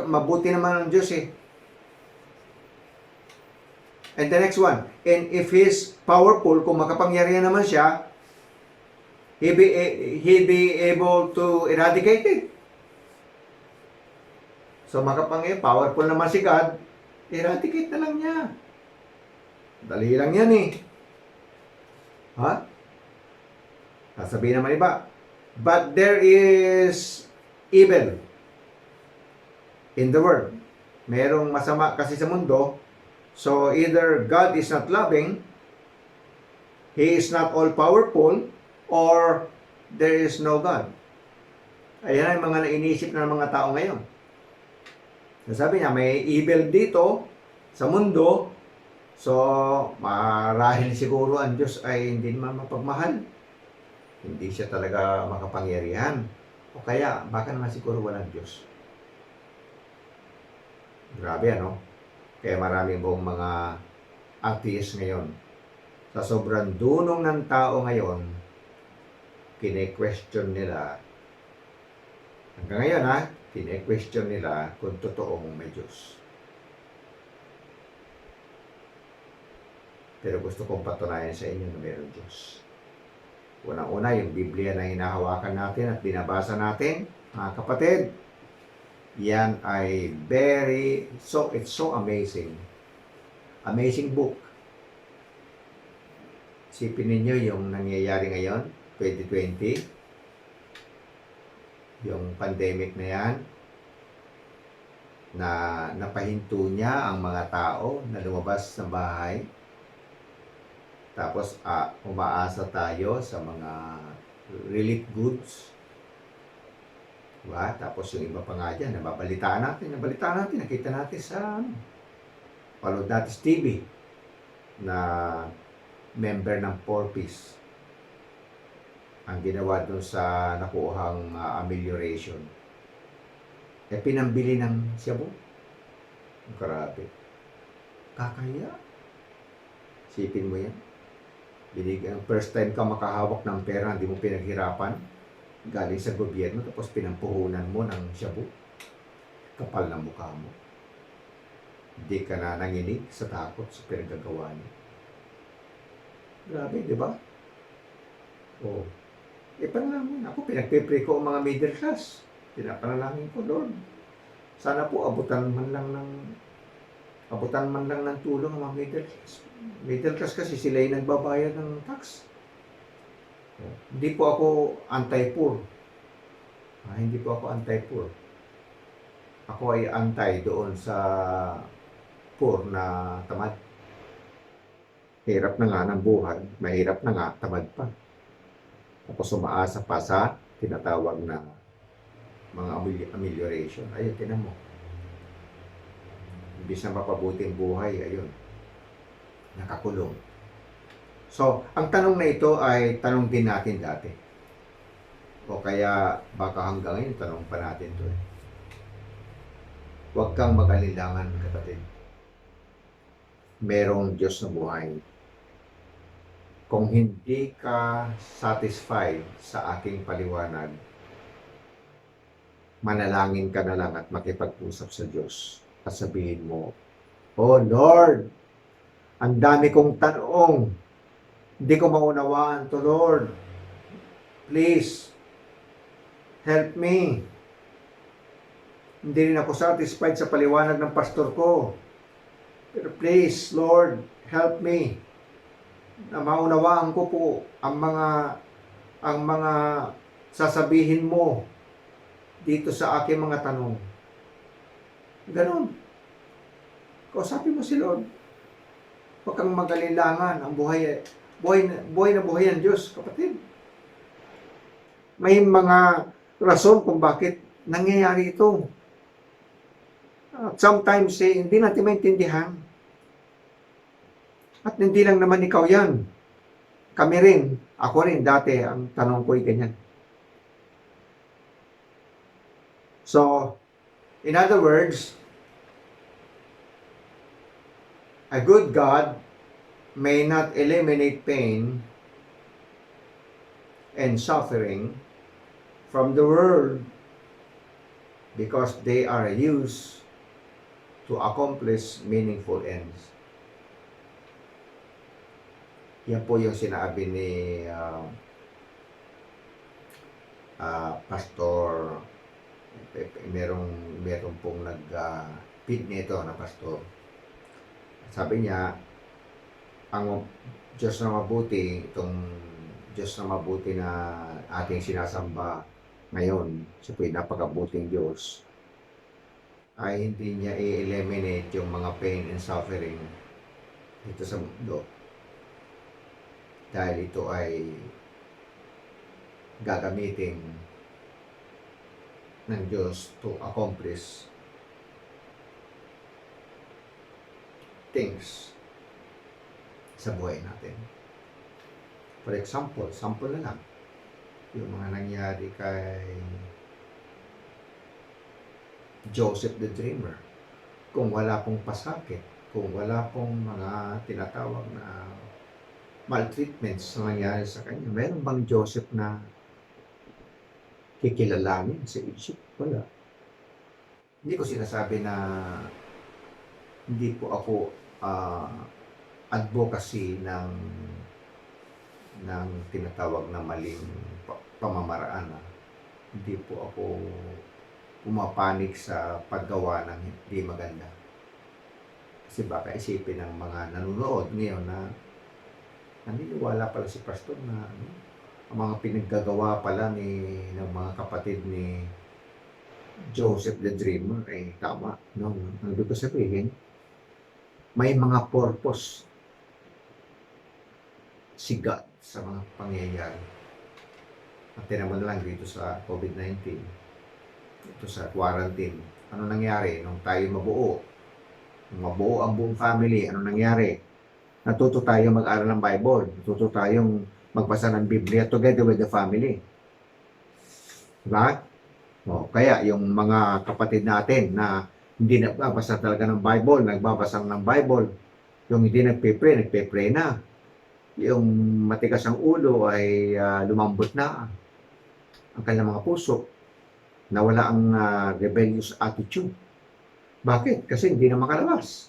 Mabuti naman ang Diyos eh. And the next one, and if He's powerful, kung makapangyarihan naman siya, He'll be able to eradicate it. So powerful naman si God, eradicate na lang niya. Dali lang yan eh. Sasabihin naman iba, but there is evil in the world. Merong masama kasi sa mundo. So either God is not loving, He is not all-powerful, or there is no God. Ayan ang mga nainisip ng mga tao ngayon. Sabi niya, may evil dito sa mundo. So, marahil siguro ang Diyos ay hindi naman mapagmahal. Hindi siya talaga makapangyarihan. O kaya, baka naman siguro walang Diyos. Grabe ano? Kaya maraming buong mga atheist ngayon. Sa sobrang dunong ng tao ngayon, kine-question nila, hanggang ngayon kine-question nila kung totoong may Diyos. Pero gusto kong patunayan sa inyo na mayroong Diyos. Unang-una, yung Biblia na hinahawakan natin at binabasa natin, mga kapatid, yan ay it's so amazing. Amazing book. Isipin ninyo yung nangyayari ngayon, 2020, yung pandemic na yan, na napahinto niya ang mga tao na lumabas sa bahay. Tapos umaasa tayo sa mga relief goods. Diba? Tapos yung iba pa nga dyan, nabalitaan natin, nakita natin sa panood natin sa TV na member ng 4-piece ang ginawa doon sa nakuhang amelioration. Pinambili ng shabu. Grabe. Kakaya. Sipin mo yan. First time ka makahawak ng pera, hindi mo pinaghirapan, galing sa gobyerno, tapos pinampuhunan mo ng shabu. Kapal ng mukha mo. Hindi ka na nanginig sa takot sa pinagagawa niya. Grabe, di ba? Panalangin. Ako, pinagpipray ko ang mga middle class. Pinapanalangin ko, Lord. Sana po abutan man lang ng tulong ang mga middle class. Middle class kasi sila yung nagbabayad ng tax. Hindi po ako anti-poor. Hindi po ako anti-poor. Ako ay anti doon sa poor na tamad. Hirap na nga ng buhay. Mahirap na nga, tamad pa. Tapos umaasa pa sa tinatawag na mga amelioration. Ayun, tinan mo. Imbis na mapabuting buhay, ayun, nakakulong. So, ang tanong na ito ay tanong din natin dati. O kaya baka hanggang ngayon tanong pa natin ito. Huwag kang mag-alilangan, kapatid. Merong Diyos na buhay. Kung hindi ka satisfied sa aking paliwanag, manalangin ka na lang at makipag-usap sa Diyos. At sabihin mo, "Oh Lord, ang dami kong tanong. Hindi ko maunawaan to, Lord. Please, help me. Hindi rin ako satisfied sa paliwanag ng pastor ko. Pero please, Lord, help me na maunawaan ko po ang mga sasabihin mo dito sa aking mga tanong." Ganon. Kausapin mo si Lord. Huwag kang mag-alilangan. Ang buhay na buhay ang Diyos, kapatid. May mga rason kung bakit nangyayari ito. At sometimes, hindi natin maintindihan. At hindi lang naman ikaw yan. Kami rin, ako rin dati, ang tanong ko ay ganyan. So, in other words, a good God may not eliminate pain and suffering from the world because they are used to accomplish meaningful ends. Yan po yung sinabi ni Pastor, merong pong nag-feed nito na pastor. Sabi niya, ang Diyos na mabuti, itong Diyos na mabuti na ating sinasamba ngayon, siya po yung napakabuting Diyos, ay hindi niya i-eliminate yung mga pain and suffering dito sa mundo. Dahil ito ay gagamitin ng Diyos to accomplish things sa buhay natin. For example, sample na lang, yung mga nangyari kay Joseph the Dreamer. Kung wala pong pasakit, kung wala pong mga tinatawag na maltreatments na nangyari sa kanya, meron bang Joseph na kikilalanin sa Egypt? Wala. Hindi ko sinasabi na hindi po ako advocacy ng tinatawag na maling pamamaraan. Hindi po ako pumapanig sa paggawa ng hindi maganda. Kasi baka isipin ng mga nanonood ngayon na naniniwala pala si pastor na ang mga pinaggagawa pala ng mga kapatid ni Joseph the Dreamer ay tama. No? Ang ibig ko sabihin, may mga purpose si God sa mga pangyayari. At tinaman lang dito sa COVID-19, ito sa quarantine. Ano nangyari nung tayo mabuo? Nung mabuo ang buong family, ano nangyari? Natuto tayo mag-aral ng Bible. Natuto tayong magbasa ng Biblia together with the family. Diba? O, kaya yung mga kapatid natin na hindi nagbabasa talaga ng Bible, nagbabasa ng Bible. Yung hindi nagpe-pray na. Yung matigas ang ulo ay lumambot na ang kanilang mga puso. Nawala ang rebellious attitude. Bakit? Kasi hindi na makalabas.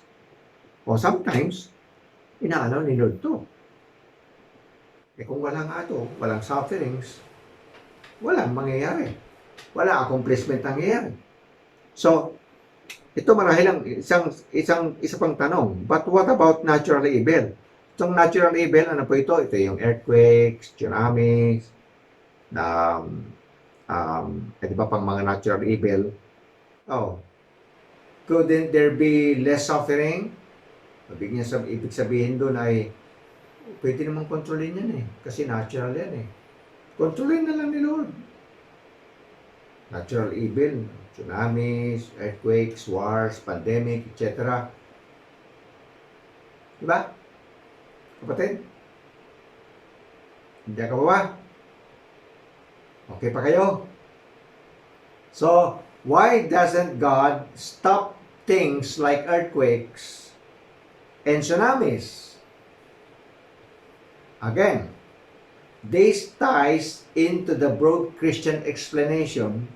O sometimes, inaalaw ni Lord to. Kung wala nga ito, walang sufferings, walang mangyayari. Wala accomplishment nangyayari. So, ito marahil ang isa pang tanong. But what about natural evil? Itong natural evil, ano po ito? Ito yung earthquakes, tsunamis, di ba pang mga natural evil? Oh, couldn't there be less suffering? Ibig sabihin doon ay pwede namang kontrolin yan kasi natural yan Kontrolin na lang ni Lord. Natural evil, tsunamis, earthquakes, wars, pandemic, etc. Diba? Kapatid? Hindi ka ba? Okay pa kayo? So, why doesn't God stop things like earthquakes and tsunamis? Again, this ties into the broad Christian explanation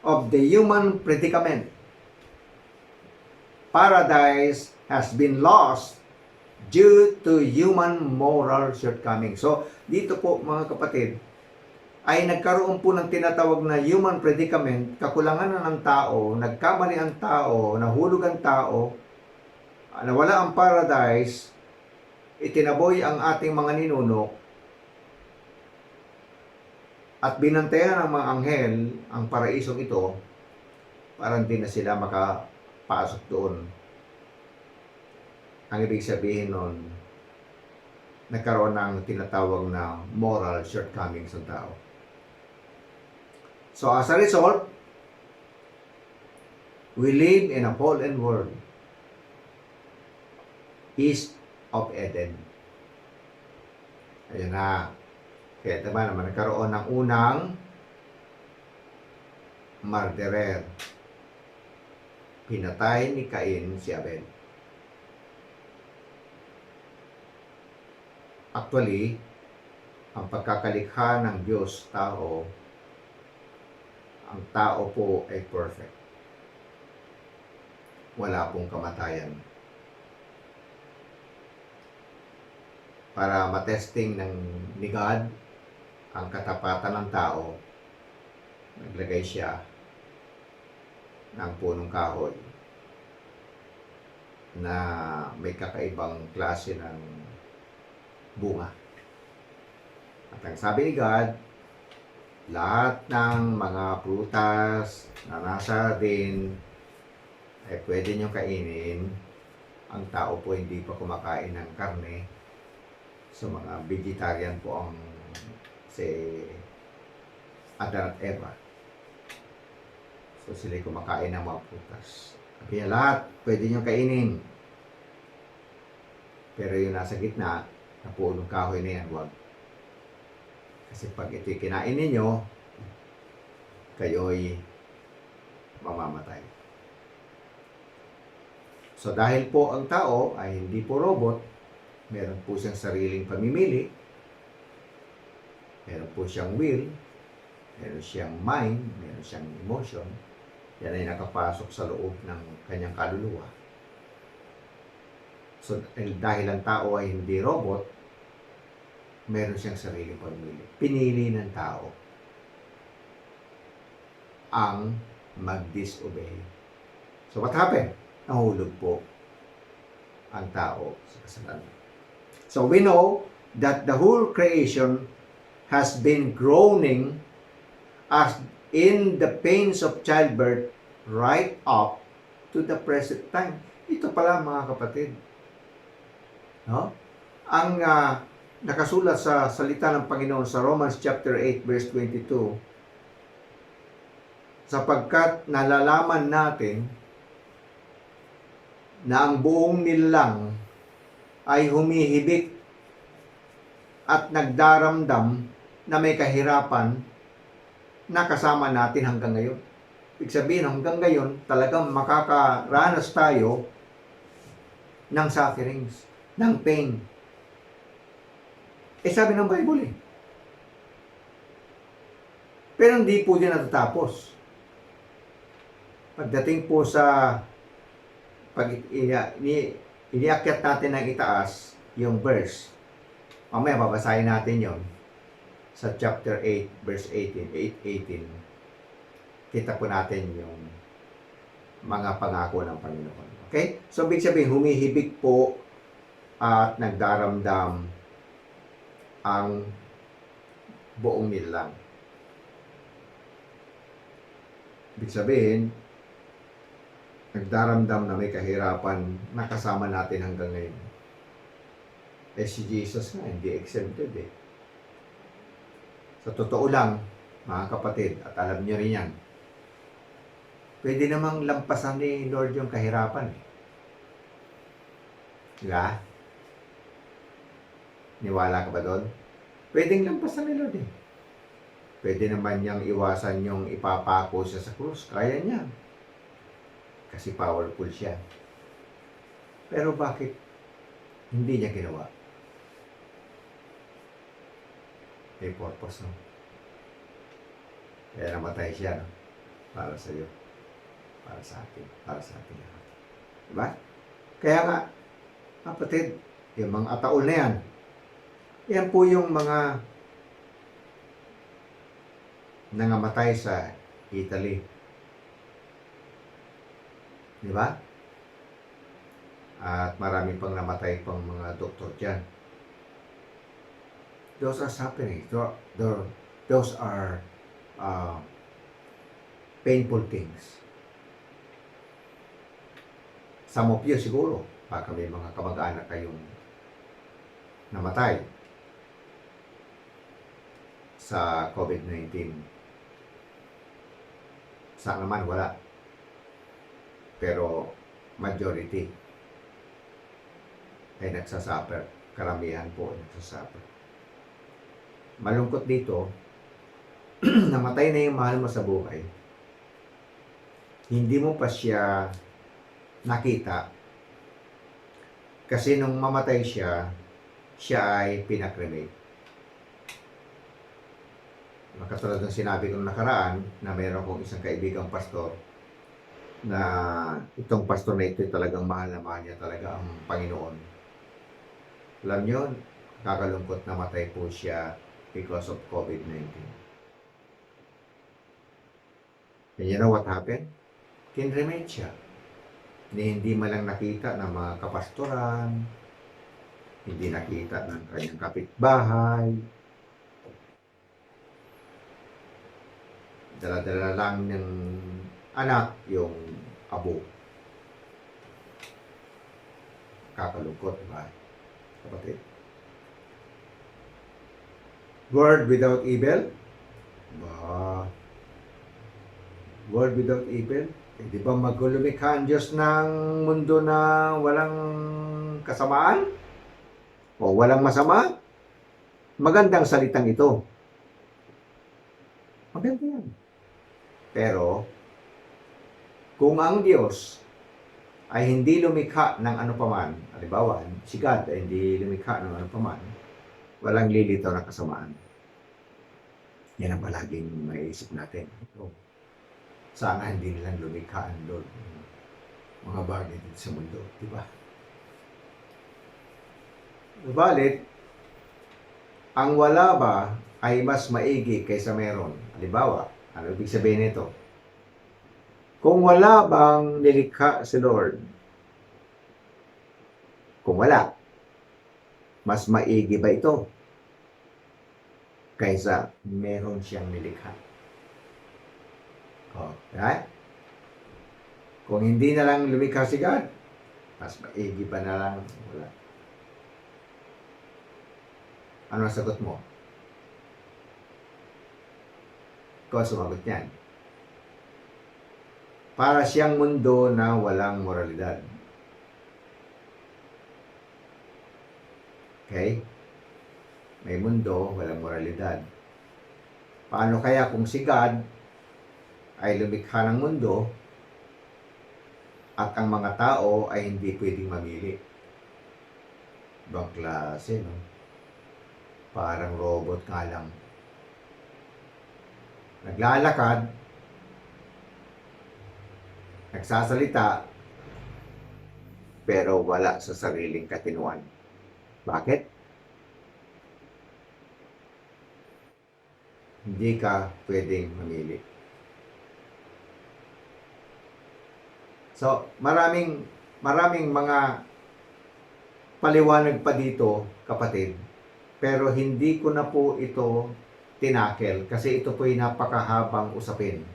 of the human predicament. Paradise has been lost due to human moral shortcomings. So, dito po mga kapatid, ay nagkaroon po ng tinatawag na human predicament, kakulangan na ng tao, nagkamali ang tao, nahulog ang tao, nawala ang paradise, itinaboy ang ating mga ninuno, at binantayan ng mga anghel ang paraisong ito, para hindi na sila makapasok doon. Ang ibig sabihin nun, nagkaroon ng tinatawag na moral shortcomings ng tao. So as a result, we live in a fallen world, east of Eden. Ayun na. Kaya naman nagkaroon ng unang murderer. Pinatay ni Cain si Abel. Actually, ang pagkakalikha ng Diyos tao, ang tao po ay perfect. Wala pong kamatayan. Para matesting ni God ang katapatan ng tao, naglagay siya ng punong kahoy na may kakaibang klase ng bunga. At ang sabi ni God, lahat ng mga prutas na nasa din ay pwede nyo kainin. Ang tao po hindi pa kumakain ng karne. So mga vegetarian po ang si Adan at Eva. So sila kumakain ng mga prutas. Kaya lahat pwede nyo kainin. Pero yung nasa gitna, na punong kahoy na yan, huwag. Kasi pag ito'y kinain ninyo, kayo'y mamamatay. So dahil po ang tao ay hindi po robot, meron po siyang sariling pamimili, meron po siyang will, meron siyang mind, meron siyang emotion, yan ay nakapasok sa loob ng kanyang kaluluwa. So dahil ang tao ay hindi robot, meron siyang sariling pamimili. Pinili ng tao ang mag-disobey. So what happened? Nahulog po ang tao sa kasalanan. So we know that the whole creation has been groaning as in the pains of childbirth right up to the present time. Ito pala mga kapatid. No? Ang nakasulat sa salita ng Panginoon sa Romans chapter 8 verse 22, sapagkat nalalaman natin na ang buong nilalang ay humihibik at nagdaramdam na may kahirapan na kasama natin hanggang ngayon. Ibig sabihin, hanggang ngayon, talagang makakaranas tayo ng sufferings, ng pain. Sabi ng Bible Pero hindi po din natatapos. Pagdating po sa pag iniakyat natin ng itaas yung verse, mamaya babasahin natin yon sa chapter 8 verse 18. Kita po natin yung mga pangako ng Panginoon. Okay? So ibig sabihin, humihibik po at nagdaramdam ang buong nilalang. Ibig sabihin, nagdaramdam na may kahirapan na kasama natin hanggang ngayon. Si Jesus nga, hindi exempted Sa totoo lang, mga kapatid, at alam niyo rin yan, pwede namang lampasan ni Lord yung kahirapan. Diba? Niwala ka ba doon? Pwedeng lampasan ni Lord Pwede naman niyang iwasan yung ipapako siya sa krus. Kaya niya. Kasi powerful siya. Pero bakit hindi niya ginawa? May purpose, no? Kaya namatay siya, no? para sa iyo, para sa atin, para sa atin lahat. Diba? Kaya nga, kapatid, yung mga ataol na yan, yan po yung mga nangamatay sa Italy. Di ba? At marami pang namatay pang mga doktor dyan. Those are suffering. Those are painful things. Some of you siguro, baka may mga kamag-anak kayong namatay sa COVID-19. Sa naman wala. Pero majority ay nagsasuffer. Karamihan po ay nagsasuffer. Malungkot dito, namatay na yung mahal mo sa buhay. Hindi mo pa siya nakita. Kasi nung mamatay siya ay pinakremate. Katulad ng sinabi ko nakaraan na mayroon kong isang kaibigang pastor na itong pastor na ito talagang mahal na mahal niya talaga ang Panginoon. Alam niyo, kakalungkot na matay po siya because of COVID-19. And you know what happened? Kinremate siya. Hindi man lang nakita ng mga kapastoran, hindi nakita ng kanyang kapitbahay. Dala-dala lang ng anak yung abo. Kakalungkot, diba? Kapatid. Word without evil? Word without evil? Di ba maglumikha ang Diyos ng mundo na walang kasamaan? O walang masama? Magandang salitang ito. Maganda yan. Pero, kung ang Diyos ay hindi lumikha ng ano paman, halimbawa, si God ay hindi lumikha ng ano paman, walang lilitaw na kasamaan. Yan ang palaging maiisip natin. So, sana hindi nilang lumikha ang Lord mga bagay dito sa mundo, di ba? Subalit, ang wala ba ay mas maigi kaysa meron? Halimbawa, ano ibig sabihin nito? Kung wala bang nilikha si Lord, kung wala, mas maigi ba ito kaysa meron siyang nilikha? Right? Kung hindi na lang lumikha si God, mas maigi pa na lang wala. Ano ang sagot mo? Ikaw sumagot niyan. Para siyang mundo na walang moralidad. Okay? May mundo, walang moralidad. Paano kaya kung si God ay lumikha ng mundo at ang mga tao ay hindi pwedeng mamili? Ibang klase, no? Parang robot nga lang. Naglalakad, nagsasalita, pero wala sa sariling katinuan. Bakit? Hindi ka pwedeng mamili. So, maraming mga paliwanag pa dito, kapatid. Pero hindi ko na po ito tinakel kasi ito po ay napakahabang usapin.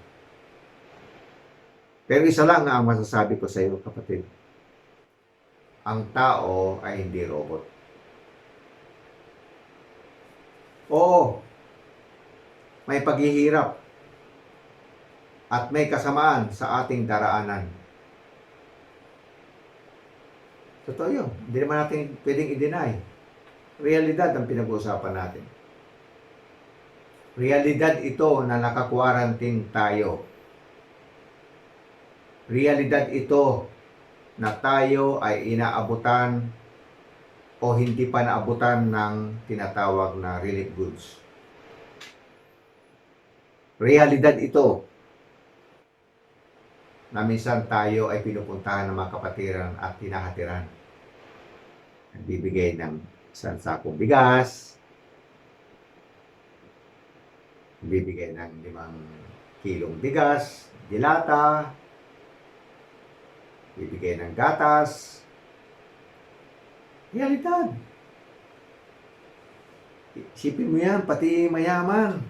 Pero isa lang ang masasabi ko sa iyo, kapatid. Ang tao ay hindi robot. Oo, may paghihirap at may kasamaan sa ating daraanan. Totoo yun. Hindi naman natin pwedeng i-deny. Realidad ang pinag-uusapan natin. Realidad ito na naka-quarantine tayo. Realidad ito na tayo ay inaabutan o hindi pa naabutan ng tinatawag na relief goods. Realidad ito na minsan tayo ay pinupuntahan ng mga kapatiran at tinahatiran. Nagbibigay ng isang sakong bigas, nagbibigay ng 5 kilong bigas, dilata, bibigay ng gatas. Realidad. Isipin mo yan, pati mayaman.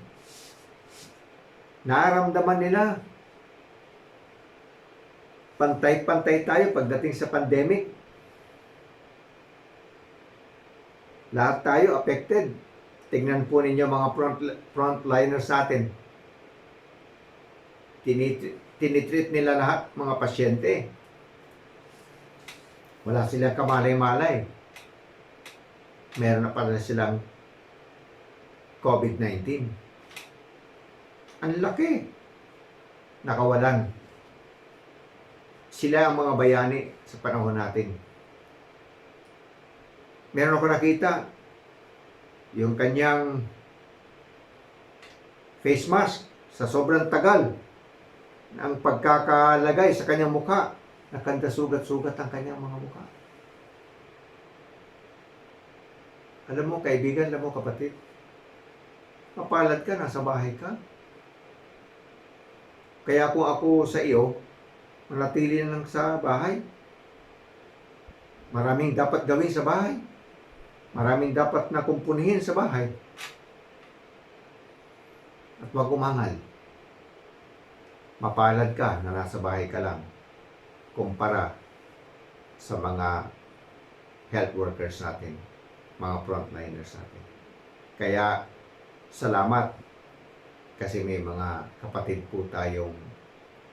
Nararamdaman nila. Pantay-pantay tayo pagdating sa pandemic. Lahat tayo affected. Tingnan po ninyo mga frontliners sa atin. Tinitreat nila lahat mga pasyente. Wala silang kamalay-malay. Meron na pala silang COVID-19. Ang laki. Nakawalan. Sila ang mga bayani sa panahon natin. Meron ako nakita yung kanyang face mask sa sobrang tagal ang pagkakalagay sa kanyang mukha. Nakanda sugat-sugat ang kanyang mga mukha. Alam mo, kaibigan, alam mo, kapatid, mapalad ka, nasa bahay ka. Kaya kung ako sa iyo, manatili na lang sa bahay. Maraming dapat gawin sa bahay. Maraming dapat na kumpunihin sa bahay. At huwag umangal. Mapalad ka na nasa bahay ka lang kumpara sa mga health workers natin, mga frontliners natin. Kaya, salamat kasi may mga kapatid po tayong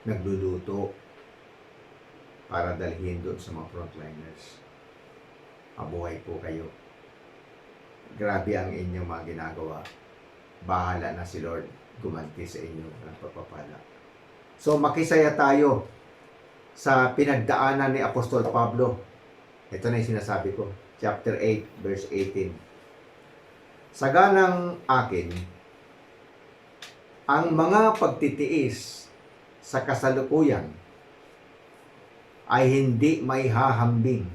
nagluluto para dalhin doon sa mga frontliners. Mabuhay po kayo. Grabe ang inyong mga ginagawa. Bahala na si Lord gumanti sa inyo ng pagpapala. So makisaya tayo sa pinagdaanan ni Apostol Pablo. Ito na yung sinasabi ko. Chapter 8, verse 18. Saganang akin, ang mga pagtitiis sa kasalukuyan ay hindi may hahambing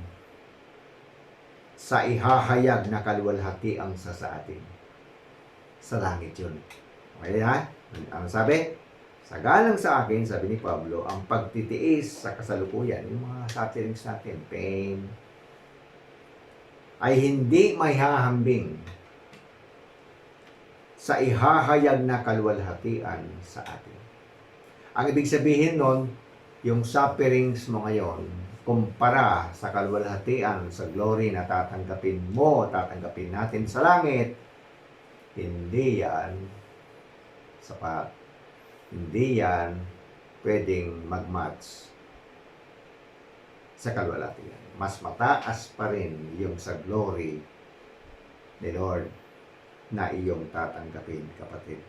sa ihahayag na kaluwalhatian sa atin. Sa langit yun. Okay ha? Ano sabi? Sagalang sa akin, sabi ni Pablo, ang pagtitiis sa kasalukuyan, yung mga sufferings natin, pain, ay hindi may hahambing sa ihahayag na kaluwalhatian sa atin. Ang ibig sabihin nun, yung sufferings mo ngayon, kumpara sa kaluwalhatian, sa glory na tatanggapin mo, tatanggapin natin sa langit, hindi yan sapat. Hindi yan pwedeng mag-match sa kaluwalhatian. Mas mataas pa rin yung sa glory ni Lord na iyong tatanggapin, kapatid.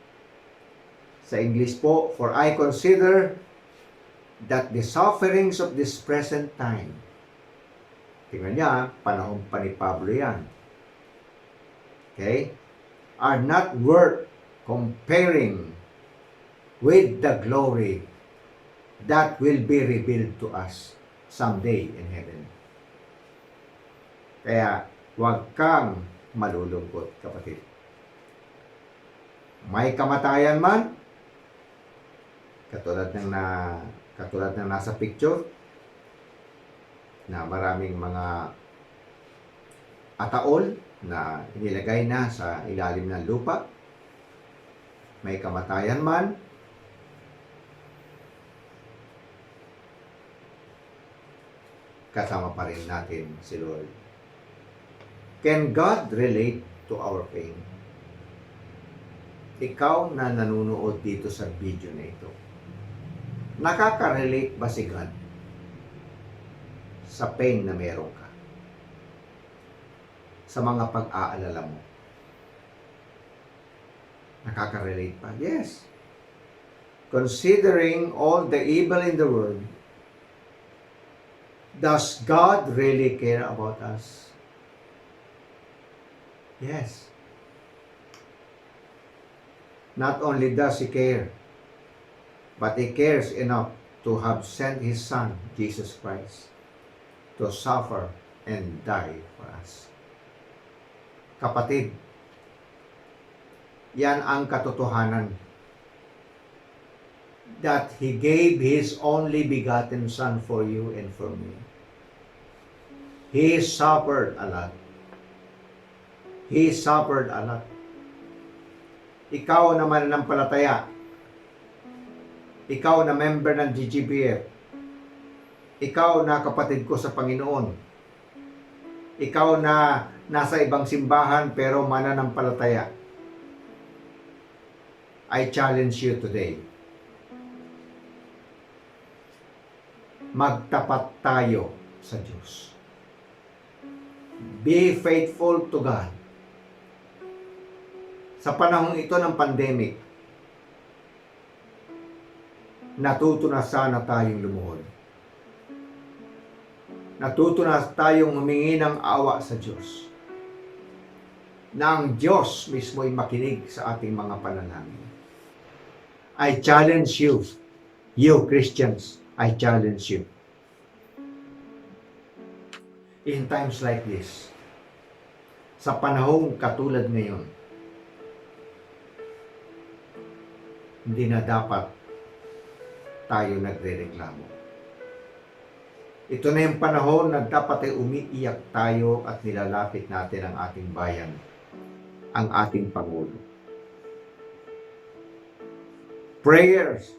Sa English po, for I consider that the sufferings of this present time, tingnan niya, panahon pa ni Pablo yan, okay, are not worth comparing with the glory that will be revealed to us someday in heaven. Kaya, huwag kang malulungkot, kapatid. May kamatayan man, katulad ng nasa picture, na maraming mga ataol na inilagay na sa ilalim ng lupa. May kamatayan man, kasama pa rin natin si Lord. Can God relate to our pain? Ikaw na nanonood dito sa video na ito, nakaka-relate ba si God sa pain na meron ka? Sa mga pag-aalala mo? Nakaka-relate pa? Yes. Considering all the evil in the world, does God really care about us? Yes. Not only does He care, but He cares enough to have sent His Son, Jesus Christ, to suffer and die for us. Kapatid, yan ang katotohanan. That He gave His only begotten Son for you and for me. He suffered a lot. He suffered a lot. Ikaw na mananampalataya, ikaw na member ng GGBF, ikaw na kapatid ko sa Panginoon, ikaw na nasa ibang simbahan pero mananampalataya, I challenge you today. Magtapat tayo sa Diyos. Be faithful to God. Sa panahong ito ng pandemic, natuto na sana tayong lumuhod. Natuto na tayong humingi ng awa sa Diyos. Na ang Diyos mismo ay makinig sa ating mga panalangin. I challenge you, you Christians, I challenge you. In times like this, sa panahong katulad ngayon, hindi na dapat tayo nagrereklamo. Ito na yung panahon na dapat ay umiiyak tayo at nilalapit natin ang ating bayan, ang ating Pangulo. Prayers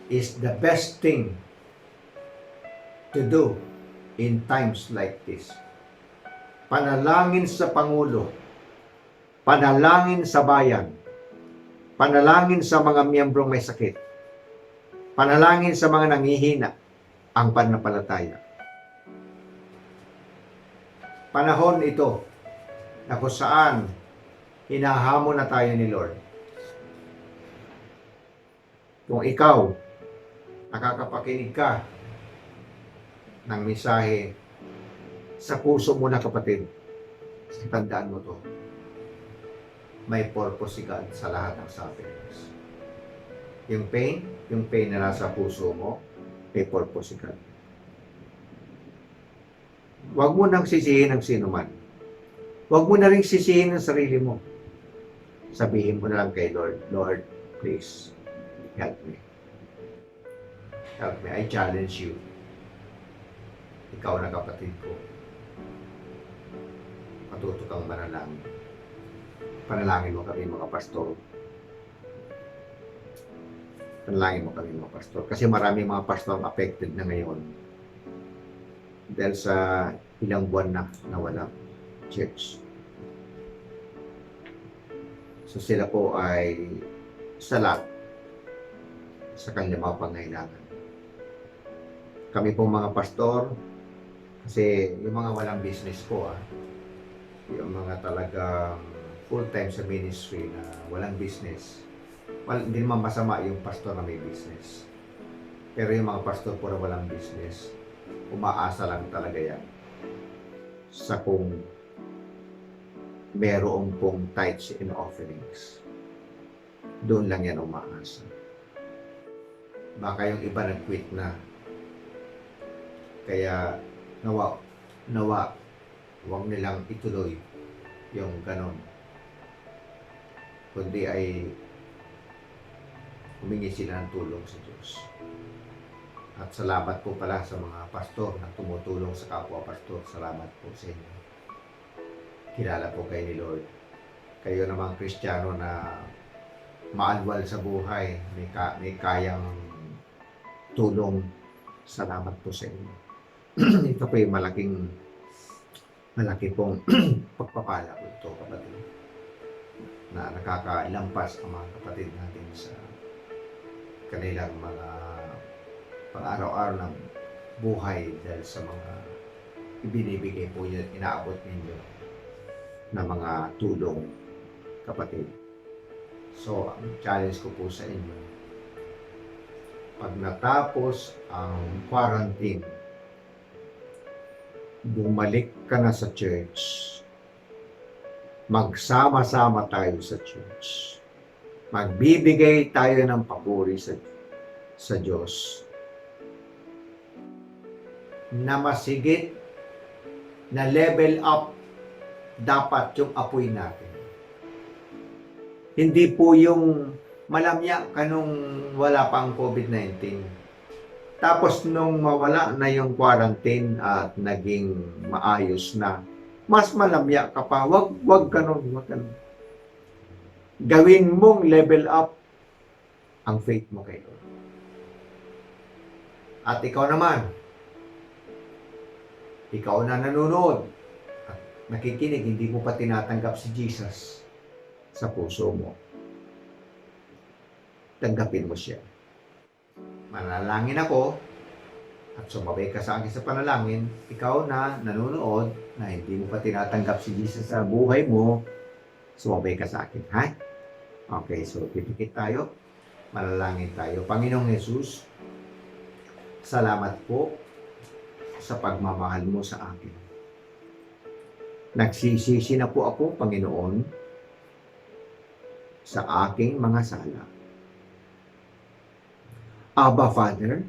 is the best thing to do in times like this. Panalangin sa Pangulo, panalangin sa bayan, panalangin sa mga miyembrong may sakit, panalangin sa mga nanghihina, ang pananampalataya. Panahon ito na kung saan hinahamon na tayo ni Lord. Kung ikaw, nakakapakinig ka ng mensahe sa puso mo na kapatid, tandaan mo to. May purpose si God sa lahat ng sufferings. Yung pain na nasa puso mo, may purpose si God. Huwag mo nang sisihin ang sino man. Huwag mo na rin sisihin ang sarili mo. Sabihin mo na lang kay Lord, Lord, please, help me. Help me. I challenge you. Ikaw na kapatid ko. Matuto kang manalangin. Panalangin mo kami mga pastor. Panalangin mo kami mga pastor. Kasi maraming mga pastor affected na ngayon. Dahil sa ilang buwan na nawala church. So sila po ay salat sa kanilang mga pangailangan. Kami po mga pastor, kasi yung mga walang business po, yung mga talagang full-time sa ministry na walang business, hindi naman masama yung pastor na may business. Pero yung mga pastor po na walang business, umaasa lang talaga yan sa kung meron pong tithes and offerings. Doon lang yan umaasa. Baka yung iba nag-quit na. Kaya nawa, huwag nilang ituloy yung ganon. Kundi ay humingi sila ng tulong sa Diyos. At salamat po pala sa mga pastor na tumutulong sa kapwa pastor. Salamat po sa inyo. Kilala po kayo ni Lord. Kayo namang Kristiyano na maalwal sa buhay, may kayang tulong. Salamat po sa inyo. Ito po yung malaki pong pagpapala po ito, kapatid, na nakakailampas ang mga kapatid natin sa kanilang mga pang-araw-araw ng buhay dahil sa mga ibinibigay po yun, inaabot ninyo na mga tulong, kapatid. So, ang challenge ko po sa inyo, pag natapos ang quarantine, bumalik ka na sa church, magsama-sama tayo sa church. Magbibigay tayo ng papuri sa Diyos na masigit na level up dapat yung apoy natin. Hindi po yung malamya ka nung wala pang COVID-19. Tapos nung mawala na yung quarantine at naging maayos na, mas malamya ka pa. Wag ganun. Gawin mong level up ang faith mo kay Lord. At ikaw naman, ikaw na nanonood at nakikinig, hindi mo pa tinatanggap si Jesus sa puso mo. Tanggapin mo siya. Manalangin ako at sumabay ka sa akin sa panalangin. Ikaw na nanonood na hindi mo pa tinatanggap si Jesus sa buhay mo, sumabay ka sa akin, ha? Okay, so pipikit tayo. Manalangin tayo. Panginoong Jesus, salamat po sa pagmamahal mo sa akin. Nagsisisi na po ako, Panginoon, sa aking mga sala. Abba, Father,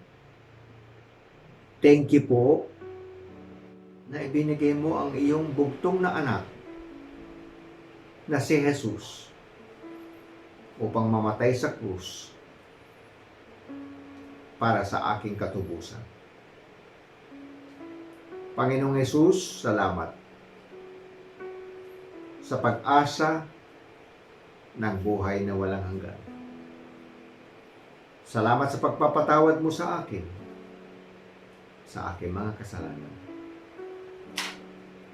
thank you po na ibinigay mo ang iyong bugtong na anak na si Jesus upang mamatay sa krus para sa aking katubusan. Panginoong Jesus, salamat sa pag-asa ng buhay na walang hanggan. Salamat sa pagpapatawad mo sa akin, sa aking mga kasalanan.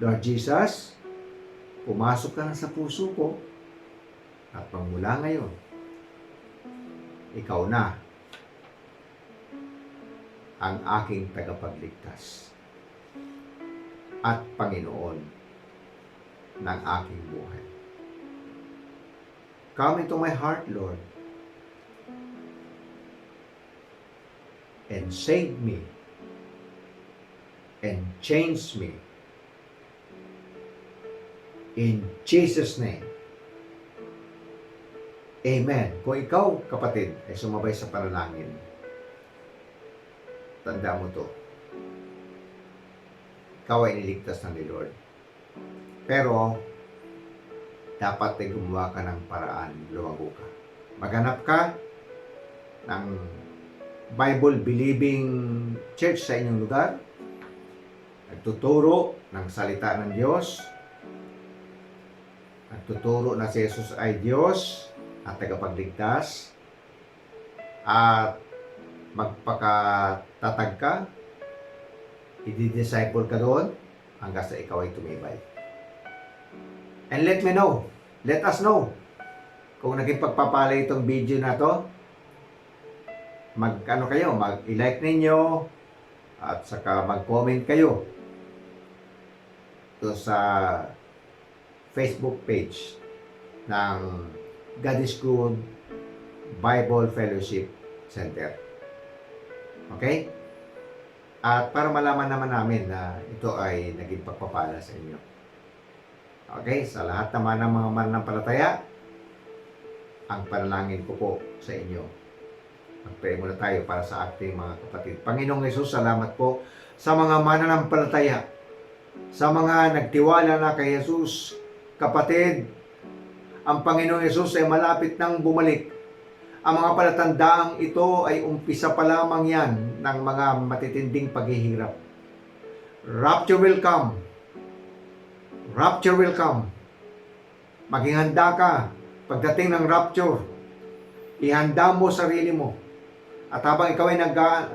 Lord Jesus, pumasok ka na sa puso ko at magmula ngayon, ikaw na ang aking tagapagligtas at Panginoon ng aking buhay. Come into my heart, Lord, and save me and change me in Jesus' name. Amen. Kung ikaw, kapatid, ay sumabay sa panalangin, tanda mo to. Ikaw ay niligtas na ni Lord. Pero, dapat ay gumawa ka ng paraan, lumago ka. Maghanap ka ng Bible-believing church sa inyong lugar, nagtuturo ng salita ng Diyos, nagtuturo na si Jesus ay Diyos at tagapagligtas, at magpakatatag ka, i-disciple ka doon hanggang sa ikaw ay tumibay. And let us know kung naging pagpapala itong video na to. Mag-like ninyo at saka mag-comment kayo to sa Facebook page ng God is Good Bible Fellowship Center. Okay? At para malaman naman namin na ito ay naging pagpapala sa inyo. Okay? Sa lahat naman ng mga mananampalataya, ang panalangin ko po sa inyo. Mag-pray muna tayo para sa ating mga kapatid. Panginoong Hesus, salamat po sa mga mananampalataya, sa mga nagtiwala na kay Jesus. Kapatid, ang Panginoong Hesus ay malapit nang bumalik. Ang mga palatandaang ito ay umpisa pa lamang yan ng mga matitinding paghihirap. Rapture will come. Rapture will come. Maging handa ka. Pagdating ng rapture, ihanda mo sarili mo. At habang ikaw ay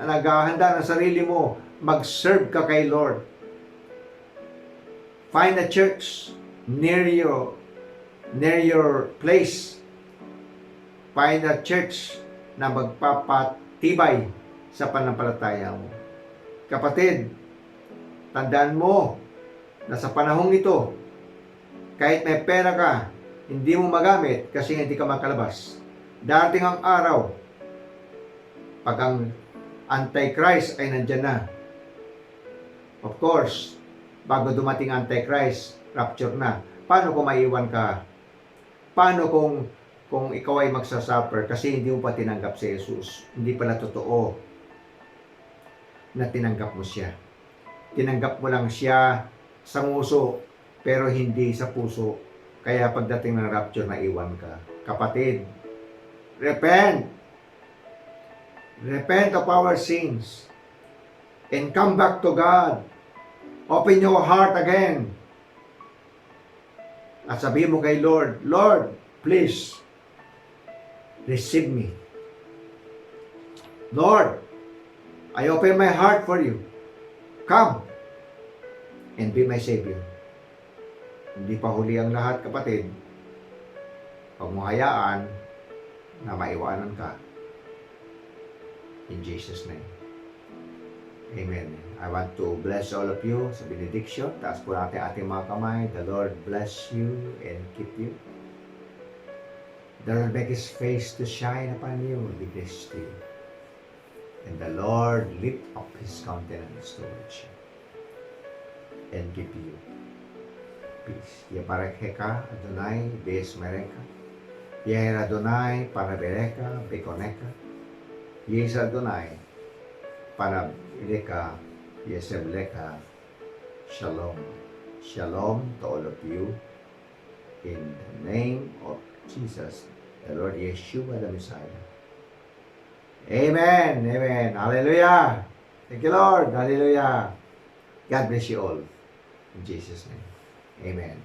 naghahanda ng sarili mo, mag-serve ka kay Lord. Find a church near your place. Find a church na magpapatibay sa pananampalataya mo. Kapatid, tandaan mo na sa panahong ito, kahit may pera ka, hindi mo magamit kasi hindi ka makalabas. Darating ang araw, pag ang Antichrist ay nandyan na. Of course, bago dumating Antichrist, rapture na. Paano kung maiwan ka? Paano kung ikaw ay magsasuffer kasi hindi mo pa tinanggap si Jesus? Hindi pala totoo na tinanggap mo siya. Tinanggap mo lang siya sa nguso, pero hindi sa puso. Kaya pagdating ng rapture, naiwan ka. Kapatid, repent! Repent of our sins and come back to God. Open your heart again. At sabihin mo kay Lord, Lord, please, receive me. Lord, I open my heart for you. Come and be my Savior. Hindi pa huli ang lahat, kapatid. Huwag mo hayaan na maiwanan ka. In Jesus' name. Amen. I want to bless all of you sa benediction. Taas po natin ating mga kamay. The Lord bless you and keep you. The Lord make His face to shine upon you and be gracious to you. And the Lord lift up His countenance towards you and give you peace. Yaparekheka Adonai Beis Mereka. Yair Adonai Parabereka Bekoneka. Yes Adonai Parabereka Yesebleka. Shalom. Shalom to all of you. In the name of Jesus, the Lord Yeshua the Messiah. Amen. Amen. Hallelujah. Thank you, Lord. Hallelujah. God bless you all. In Jesus' name. Amen.